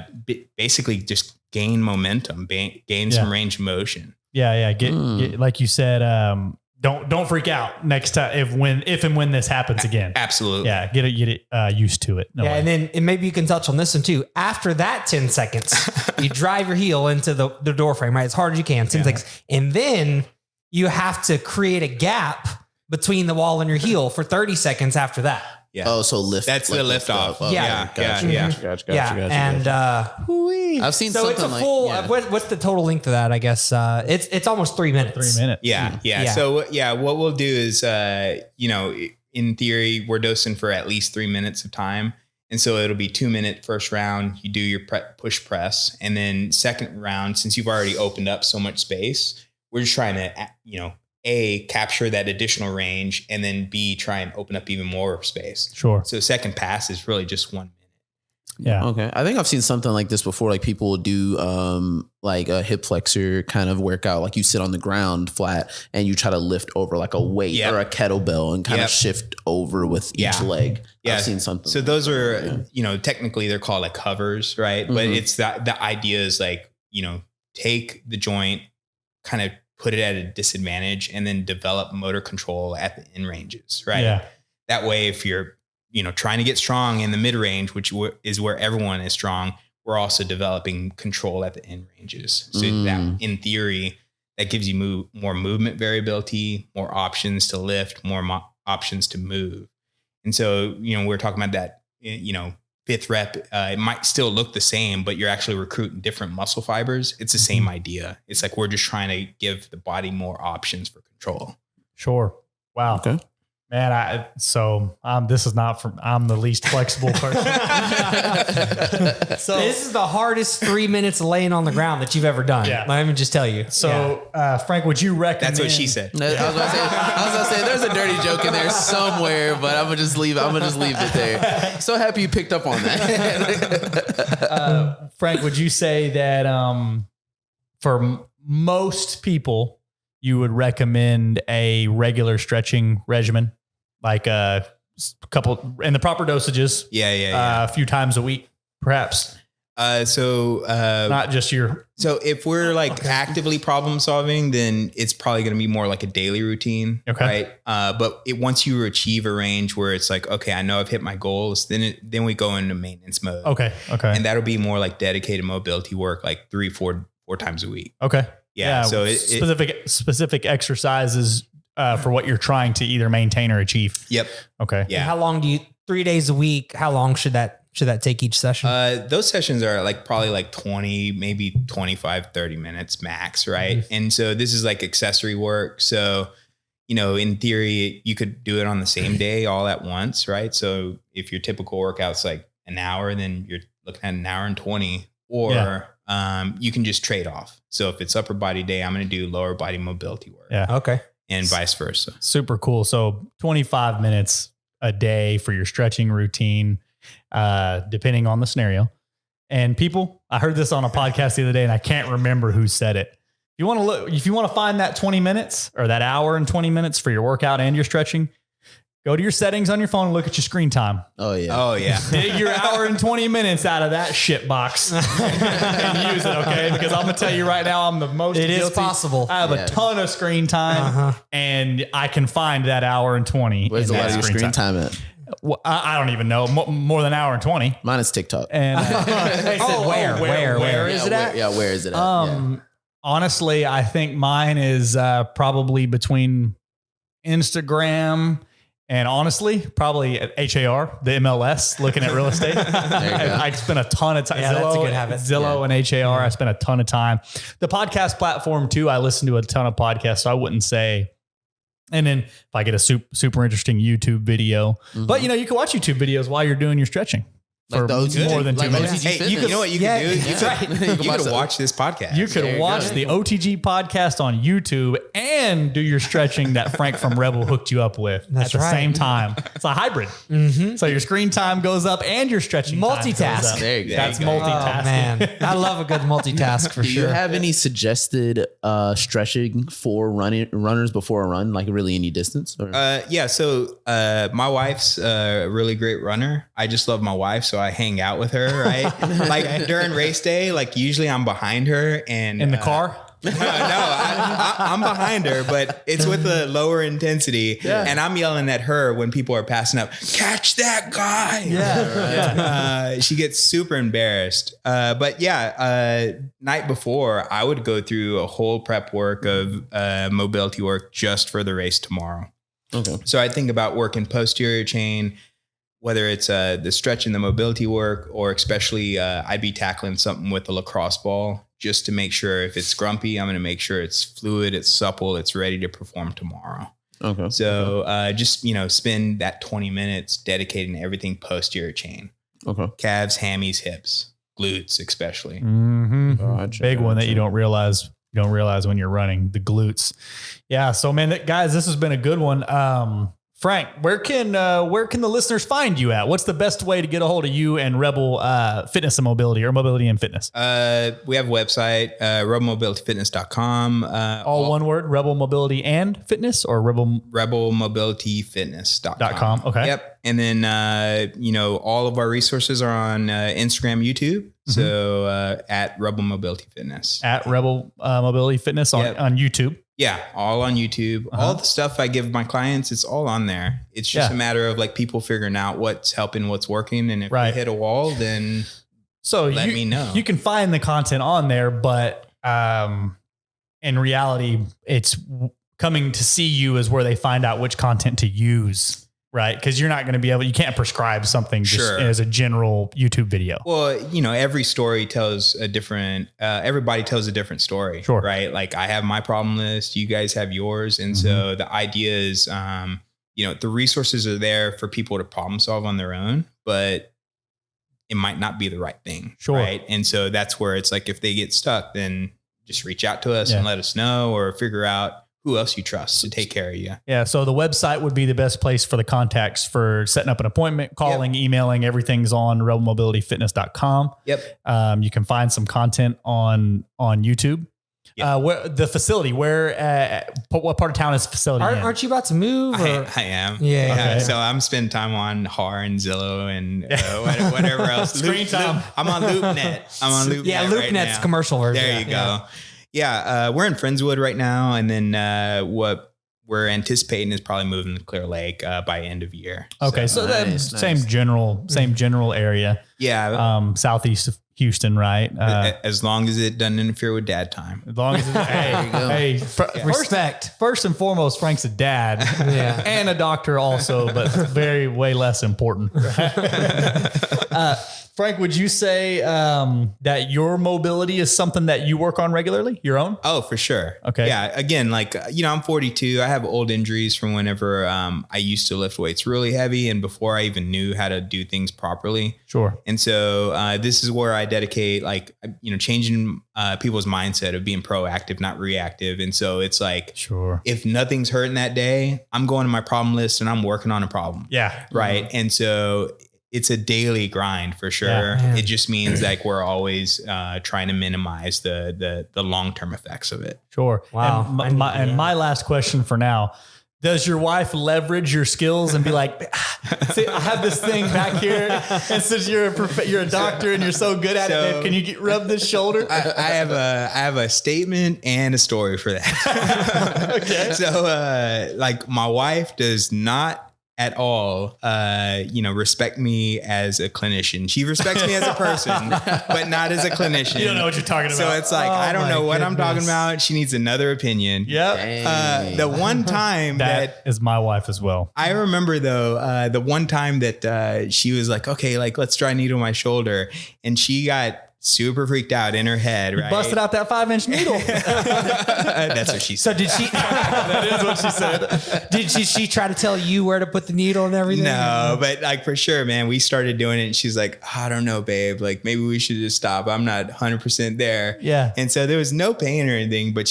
[SPEAKER 4] basically just gain momentum, gain some range of motion.
[SPEAKER 3] Yeah. Get like you said, don't freak out next time if and when this happens again.
[SPEAKER 4] Absolutely.
[SPEAKER 3] Yeah. Get it used to it.
[SPEAKER 1] And then maybe you can touch on this one too. After that 10 seconds, you drive your heel into the door frame, right? As hard as you can. 10 seconds. And then you have to create a gap between the wall and your heel for 30 seconds after that.
[SPEAKER 2] Yeah. Oh, so lift.
[SPEAKER 4] That's the lift off.
[SPEAKER 2] Oh,
[SPEAKER 4] Gotcha.
[SPEAKER 1] And
[SPEAKER 2] I've seen
[SPEAKER 1] so
[SPEAKER 2] something
[SPEAKER 1] it's a full. What's the total length of that? I guess it's almost 3 minutes.
[SPEAKER 3] 3 minutes.
[SPEAKER 4] Yeah. So what we'll do is in theory we're dosing for at least 3 minutes of time, and so it'll be 2 minute first round. You do your push press, and then second round, since you've already opened up so much space, we're just trying to A, capture that additional range, and then B, try and open up even more space.
[SPEAKER 3] Sure.
[SPEAKER 4] So second pass is really just 1 minute.
[SPEAKER 3] Yeah.
[SPEAKER 2] Okay. I think I've seen something like this before. Like people will do like a hip flexor kind of workout. Like you sit on the ground flat and you try to lift over like a weight or a kettlebell and kind of shift over with each leg.
[SPEAKER 4] Yeah.
[SPEAKER 2] I've seen something.
[SPEAKER 4] So those are, technically they're called like hovers, right? But it's that the idea is like, take the joint, kind of put it at a disadvantage and then develop motor control at the end ranges, right?
[SPEAKER 3] Yeah.
[SPEAKER 4] That way, if you're, trying to get strong in the mid range, which is where everyone is strong, we're also developing control at the end ranges. So that in theory, that gives you more movement variability, more options to lift, more options to move. And so, we're talking about that, fifth rep, it might still look the same, but you're actually recruiting different muscle fibers. It's the same idea. It's like, we're just trying to give the body more options for control.
[SPEAKER 3] Sure. Wow.
[SPEAKER 2] Okay.
[SPEAKER 3] Man, this is not from, I'm the least flexible person.
[SPEAKER 1] So this is the hardest 3 minutes laying on the ground that you've ever done.
[SPEAKER 3] Yeah.
[SPEAKER 1] Let me just tell you.
[SPEAKER 3] So, Frank, would you recommend?
[SPEAKER 4] That's what she said.
[SPEAKER 2] I was gonna say there's a dirty joke in there somewhere, but I'm gonna just leave it there. So happy you picked up on that.
[SPEAKER 3] Frank, would you say that for most people, you would recommend a regular stretching regimen, like a couple in the proper dosages?
[SPEAKER 4] Yeah.
[SPEAKER 3] A few times a week, perhaps. Not just your.
[SPEAKER 4] So if we're like actively problem solving, then it's probably going to be more like a daily routine.
[SPEAKER 3] Okay.
[SPEAKER 4] Right. But once you achieve a range where it's like, okay, I know I've hit my goals, then we go into maintenance mode.
[SPEAKER 3] Okay.
[SPEAKER 4] And that'll be more like dedicated mobility work, like 3-4 times a week.
[SPEAKER 3] Okay.
[SPEAKER 4] Yeah. So
[SPEAKER 3] specific exercises for what you're trying to either maintain or achieve.
[SPEAKER 4] Yep.
[SPEAKER 3] Okay.
[SPEAKER 4] Yeah.
[SPEAKER 1] How long 3 days a week? How long should that take each session?
[SPEAKER 4] Those sessions are like probably like 20, maybe 25, 30 minutes max. Right. Mm-hmm. And so this is like accessory work. So, in theory, you could do it on the same day all at once. Right. So if your typical workout's like an hour, then you're looking at an hour and 20, or you can just trade off. So if it's upper body day, I'm going to do lower body mobility work.
[SPEAKER 3] Yeah.
[SPEAKER 1] Okay.
[SPEAKER 4] And vice versa.
[SPEAKER 3] Super cool. So 25 minutes a day for your stretching routine, depending on the scenario. And people, I heard this on a podcast the other day and I can't remember who said it. If you want to find that 20 minutes or that hour and 20 minutes for your workout and your stretching, go to your settings on your phone and look at your screen time.
[SPEAKER 2] Oh yeah.
[SPEAKER 3] Dig your hour and 20 minutes out of that shit box and use it. Okay. Because I'm going to tell you right now, I'm the most
[SPEAKER 1] It
[SPEAKER 3] guilty.
[SPEAKER 1] is possible.
[SPEAKER 3] I have a ton of screen time and I can find that hour and 20.
[SPEAKER 2] Where's a lot of your screen time at?
[SPEAKER 3] Well, I don't even know. More than an hour and 20.
[SPEAKER 2] Mine is TikTok.
[SPEAKER 3] And
[SPEAKER 1] where is it at?
[SPEAKER 2] Yeah, where is it at?
[SPEAKER 3] Honestly, I think mine is probably between Instagram and honestly, probably at HAR, the MLS, looking at real estate. I spent a ton of time.
[SPEAKER 1] Yeah, that's a good habit.
[SPEAKER 3] Zillow and HAR, I spent a ton of time. The podcast platform too, I listen to a ton of podcasts, so I wouldn't say. And then if I get a super interesting YouTube video, but you can watch YouTube videos while you're doing your stretching.
[SPEAKER 2] Like those
[SPEAKER 3] more than 2 minutes.
[SPEAKER 4] Hey, you know what you can do? You could watch this podcast.
[SPEAKER 3] You could watch the OTG podcast on YouTube and do your stretching that Frank from Rebel hooked you up with at the same time. It's a hybrid. Mm-hmm. So your screen time goes up and your stretching
[SPEAKER 1] multitask.
[SPEAKER 3] Time goes up.
[SPEAKER 2] There you go.
[SPEAKER 3] That's multitasking.
[SPEAKER 1] Oh, man. I love a good multitask for
[SPEAKER 2] Do
[SPEAKER 1] sure.
[SPEAKER 2] you have any suggested stretching for runners before a run, like really any distance? Or?
[SPEAKER 4] Yeah. So my wife's a really great runner. I just love my wife, so I hang out with her, right? Like during race day, like usually I'm behind her and
[SPEAKER 3] In the car?
[SPEAKER 4] I'm behind her, but it's with a lower intensity. Yeah. And I'm yelling at her when people are passing up, catch that guy.
[SPEAKER 3] Yeah.
[SPEAKER 4] She gets super embarrassed. But night before I would go through a whole prep work of mobility work just for the race tomorrow.
[SPEAKER 2] Okay.
[SPEAKER 4] So I think about working posterior chain, whether it's the stretch and the mobility work, or especially I'd be tackling something with a lacrosse ball just to make sure if it's grumpy, I'm going to make sure it's fluid, it's supple, it's ready to perform tomorrow.
[SPEAKER 2] Okay.
[SPEAKER 4] So just, spend that 20 minutes dedicating to everything posterior chain.
[SPEAKER 2] Okay.
[SPEAKER 4] Calves, hammies, hips, glutes, especially.
[SPEAKER 3] Mm-hmm.
[SPEAKER 2] Gotcha,
[SPEAKER 3] Big one that you don't realize when you're running, the glutes. Yeah. So man, guys, this has been a good one. Frank, where can the listeners find you at? What's the best way to get a hold of you and Rebel Fitness and Mobility, or Mobility and Fitness?
[SPEAKER 4] We have a website, rebelmobilityfitness.com.
[SPEAKER 3] All one word, Rebel Mobility and Fitness, or
[SPEAKER 4] rebelmobilityfitness.com.
[SPEAKER 3] Okay.
[SPEAKER 4] Yep. And then, all of our resources are on Instagram, YouTube. So at Rebel Mobility Fitness.
[SPEAKER 3] At Rebel Mobility Fitness on YouTube.
[SPEAKER 4] Yeah, all on YouTube. All the stuff I give my clients, it's all on there. It's just a matter of like people figuring out what's helping, what's working. And if we hit a wall, then let me know. You
[SPEAKER 3] can find the content on there, but in reality, it's coming to see you is where they find out which content to use. Right. Because you're not going to be able, you can't prescribe something just as a general YouTube video.
[SPEAKER 4] Well, every story tells a different, everybody tells a different story.
[SPEAKER 3] Sure.
[SPEAKER 4] Right. Like I have my problem list, you guys have yours. And so the idea is, the resources are there for people to problem solve on their own, but it might not be the right thing.
[SPEAKER 3] Sure.
[SPEAKER 4] Right. And so that's where it's like, if they get stuck, then just reach out to us and let us know, or figure out who else you trust to take care of you.
[SPEAKER 3] Yeah. So the website would be the best place for the contacts for setting up an appointment, calling, emailing, everything's on rebelmobilityfitness.com.
[SPEAKER 4] Yep.
[SPEAKER 3] You can find some content on YouTube.
[SPEAKER 4] Yep.
[SPEAKER 3] Where the facility, what part of town is the facility?
[SPEAKER 1] Aren't you about to move?
[SPEAKER 4] I am.
[SPEAKER 1] Yeah.
[SPEAKER 4] Okay. So I'm spending time on HAR and Zillow and whatever else.
[SPEAKER 3] Screen time.
[SPEAKER 4] I'm on LoopNet.
[SPEAKER 1] Yeah, LoopNet's commercial version.
[SPEAKER 4] There you go. Yeah, we're in Friendswood right now, and then what we're anticipating is probably moving to Clear Lake by end of year.
[SPEAKER 3] Okay, so that's same general area.
[SPEAKER 4] Yeah,
[SPEAKER 3] southeast of Houston, right?
[SPEAKER 4] As long as it doesn't interfere with dad time.
[SPEAKER 3] As long as respect. First and foremost, Frank's a dad, and a doctor also, but way less important. Frank, would you say that your mobility is something that you work on regularly, your own?
[SPEAKER 4] Oh, for sure.
[SPEAKER 3] Okay.
[SPEAKER 4] Yeah. Again, I'm 42. I have old injuries from whenever I used to lift weights really heavy and before I even knew how to do things properly.
[SPEAKER 3] Sure.
[SPEAKER 4] And so this is where I dedicate changing people's mindset of being proactive, not reactive. And so it's like, if nothing's hurting that day, I'm going to my problem list and I'm working on a problem.
[SPEAKER 3] Yeah.
[SPEAKER 4] Right. And so it's a daily grind for sure. Yeah. It just means like we're always trying to minimize the long-term effects of it.
[SPEAKER 3] Sure.
[SPEAKER 1] Wow.
[SPEAKER 3] And my last question for now, does your wife leverage your skills and be like, see, I have this thing back here, and since you're a doctor and you're so good at it, babe, can you rub this shoulder?
[SPEAKER 4] I have a statement and a story for that.
[SPEAKER 3] Okay.
[SPEAKER 4] So my wife does not at all, respect me as a clinician. She respects me as a person, but not as a clinician.
[SPEAKER 3] You don't know what you're talking about.
[SPEAKER 4] So it's like, I don't know what I'm talking about. She needs another opinion.
[SPEAKER 3] Yep.
[SPEAKER 4] The one time
[SPEAKER 3] that is my wife as well.
[SPEAKER 4] I remember though, the one time that she was like, okay, let's try a needle on my shoulder. And she got super freaked out in her head, right?
[SPEAKER 3] Busted out that 5-inch needle.
[SPEAKER 4] That's what she said.
[SPEAKER 1] So did she?
[SPEAKER 3] That is what she said.
[SPEAKER 1] Did she try to tell you where to put the needle and everything?
[SPEAKER 4] No, but for sure, man, we started doing it and she's like, I don't know, babe. Maybe we should just stop. I'm not 100% there.
[SPEAKER 3] Yeah.
[SPEAKER 4] And so there was no pain or anything, but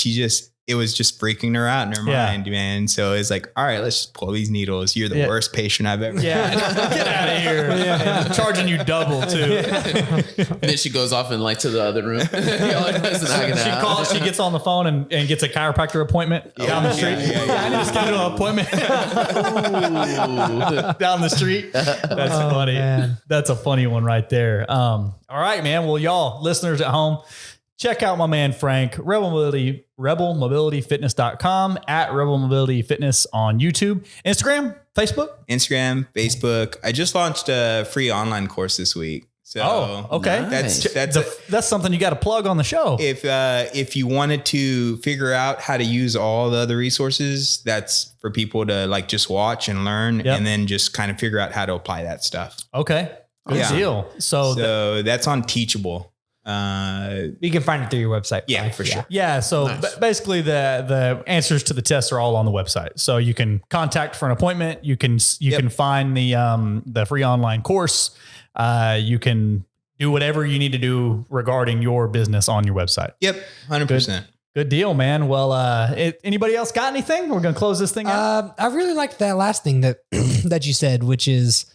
[SPEAKER 4] it was just freaking her out in her mind, man. So it's like, all right, let's just pull these needles. You're the worst patient I've ever had.
[SPEAKER 3] Get out of here. Yeah. Charging you double too.
[SPEAKER 2] And then she goes off and to the other room.
[SPEAKER 3] She gets on the phone and gets a chiropractor appointment down the street. I need to schedule an appointment down the street. That's funny. Man. That's a funny one right there. All right, man. Well, y'all listeners at home, check out my man, Frank, rebelmobilityfitness.com, at Rebel Mobility Fitness on YouTube, Instagram, Facebook.
[SPEAKER 4] I just launched a free online course this week. So
[SPEAKER 3] okay.
[SPEAKER 2] Nice.
[SPEAKER 3] That's something you got to plug on the show.
[SPEAKER 4] If you wanted to figure out how to use all the other resources, that's for people to just watch and learn and then just kind of figure out how to apply that stuff.
[SPEAKER 3] Okay. Good deal. So
[SPEAKER 4] that's on Teachable.
[SPEAKER 1] You can find it through your website.
[SPEAKER 4] Yeah, for sure.
[SPEAKER 3] Yeah. So basically the answers to the tests are all on the website. So you can contact for an appointment. You can find the free online course. You can do whatever you need to do regarding your business on your website.
[SPEAKER 4] Yep. 100%.
[SPEAKER 3] Good deal, man. Well, anybody else got anything? We're going to close this thing out.
[SPEAKER 1] I really liked that last thing that that you said, which is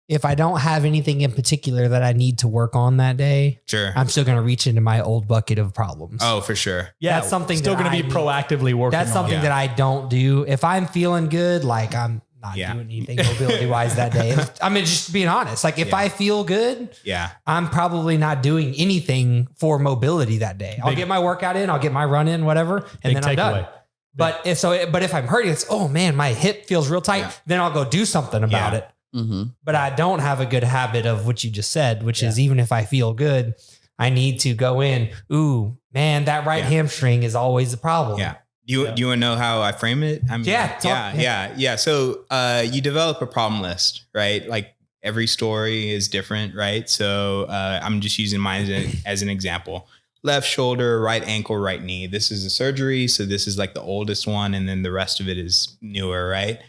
[SPEAKER 1] if I don't have anything in particular that I need to work on that day,
[SPEAKER 4] Sure.
[SPEAKER 1] I'm still going to reach into my old bucket of problems.
[SPEAKER 4] Oh, for sure.
[SPEAKER 3] Yeah,
[SPEAKER 1] that's something
[SPEAKER 3] still
[SPEAKER 1] that
[SPEAKER 3] going to be proactively working
[SPEAKER 1] That's something
[SPEAKER 3] on.
[SPEAKER 1] that I don't do. If I'm feeling good, like I'm not doing anything mobility wise that day. I mean, just being honest, like if I feel good, I'm probably not doing anything for mobility that day. I'll get my workout in, I'll get my run in, whatever, and then I'm done. But if I'm hurting, it's, oh man, my hip feels real tight. Then I'll go do something about it.
[SPEAKER 2] Mm-hmm.
[SPEAKER 1] But I don't have a good habit of what you just said, which is even if I feel good, I need to go in. Ooh, man, that right hamstring is always the problem.
[SPEAKER 4] Yeah. Do you want to know how I frame it? I mean, yeah. So you develop a problem list, right? Like every story is different, right? So I'm just using mine as an example. Left shoulder, right ankle, right knee. This is a surgery. So this is like the oldest one. And then the rest of it is newer, right?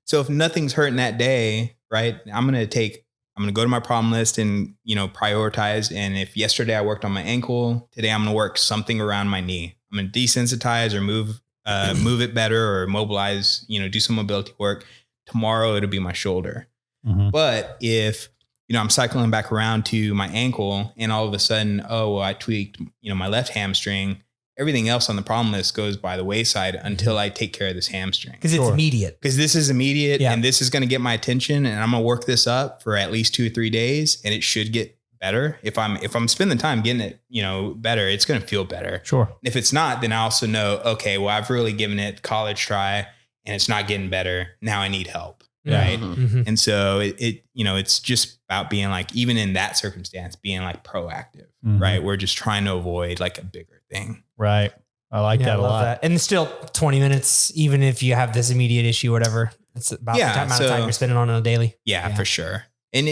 [SPEAKER 4] So if nothing's hurting that day, right, I'm going to go to my problem list and, prioritize. And if yesterday I worked on my ankle, today I'm going to work something around my knee. I'm going to desensitize or move it better or mobilize, do some mobility work. Tomorrow it'll be my shoulder. Mm-hmm. But if, I'm cycling back around to my ankle and all of a sudden, I tweaked, my left hamstring, everything else on the problem list goes by the wayside until I take care of this hamstring.
[SPEAKER 1] Because it's immediate.
[SPEAKER 4] Because this is immediate and this is going to get my attention and I'm going to work this up for at least 2 or 3 days and it should get better. If I'm spending time getting it, better, it's going to feel better.
[SPEAKER 3] Sure.
[SPEAKER 4] If it's not, then I also know, okay, well, I've really given it college try and it's not getting better. Now I need help. Right.
[SPEAKER 1] Mm-hmm.
[SPEAKER 4] And so it's just about being like, even in that circumstance, being like proactive, right? We're just trying to avoid like a bigger thing.
[SPEAKER 3] Right. I like that a lot.
[SPEAKER 1] That. And still 20 minutes, even if you have this immediate issue, whatever, it's about the amount of time you're spending on it daily.
[SPEAKER 4] Yeah, for sure. And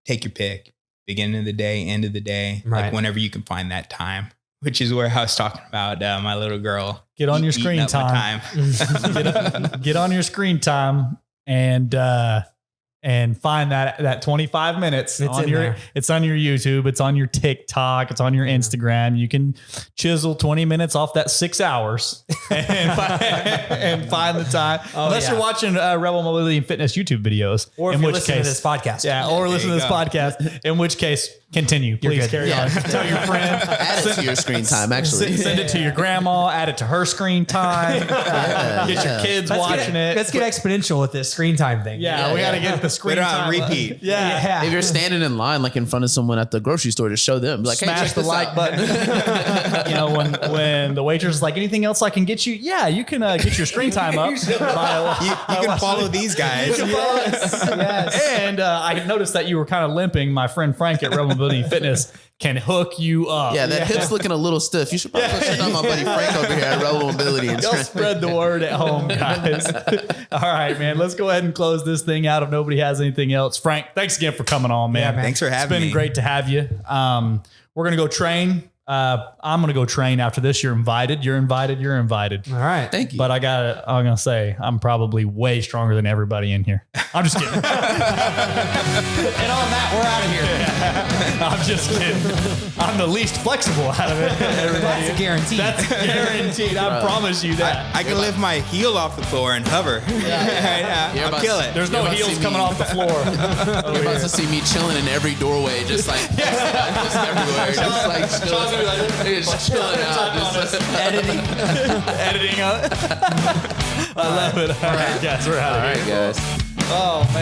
[SPEAKER 4] take your pick, beginning of the day, end of the day, like whenever you can find that time. Which is where I was talking about my little girl.
[SPEAKER 3] Get on your screen time. Get on your screen time and find that 25 minutes. It's on your YouTube. It's on your TikTok. It's on your Instagram. You can chisel 20 minutes off that 6 hours and find the time. Unless you're watching Rebel Mobility and Fitness YouTube videos.
[SPEAKER 1] Or if you're listening to this podcast.
[SPEAKER 3] Yeah, or listen to this podcast. In which case, continue. Please carry on. Tell your friend.
[SPEAKER 2] Add it to your screen time, actually.
[SPEAKER 3] Send it to your grandma. Add it to her screen time. Get your kids watching it.
[SPEAKER 1] Let's get exponential with this screen time thing.
[SPEAKER 3] Yeah, we got to get the screen time.
[SPEAKER 4] Repeat.
[SPEAKER 3] Yeah.
[SPEAKER 2] If you're standing in line, like in front of someone at the grocery store, just show them. Like,
[SPEAKER 3] smash the like button. When the waitress is like, anything else I can get you? Yeah, you can get your screen time up.
[SPEAKER 4] You can follow these guys.
[SPEAKER 1] Yes.
[SPEAKER 3] And I noticed that you were kind of limping. My friend Frank at Rebel Mobility Fitness can hook you up.
[SPEAKER 2] Yeah, that hip's looking a little stiff. You should probably check out my buddy Frank over here at Rebel Mobility.
[SPEAKER 3] Y'all spread the word at home, guys. All right, man. Let's go ahead and close this thing out if nobody has anything else. Frank, thanks again for coming on, man.
[SPEAKER 1] Yeah, man.
[SPEAKER 4] Thanks for having me.
[SPEAKER 3] It's been great to have you. We're going to go train. I'm going to go train after this. You're invited. You're invited. You're invited.
[SPEAKER 1] All right.
[SPEAKER 2] Thank you.
[SPEAKER 3] But I'm going to say I'm probably way stronger than everybody in here. I'm just kidding. And on that, we're out of here. I'm just kidding. I'm the least flexible out of it.
[SPEAKER 1] That's a guarantee.
[SPEAKER 3] That's guaranteed. I promise you that.
[SPEAKER 4] I can lift my heel off the floor and hover. I'll kill it.
[SPEAKER 3] There's no heels coming off the floor.
[SPEAKER 2] You're about to see me chilling in every doorway, just like just everywhere. Just like just chilling out. Just
[SPEAKER 3] editing up. I love it. All right, guys, we're out of here.
[SPEAKER 2] All right, guys.
[SPEAKER 3] Oh, man.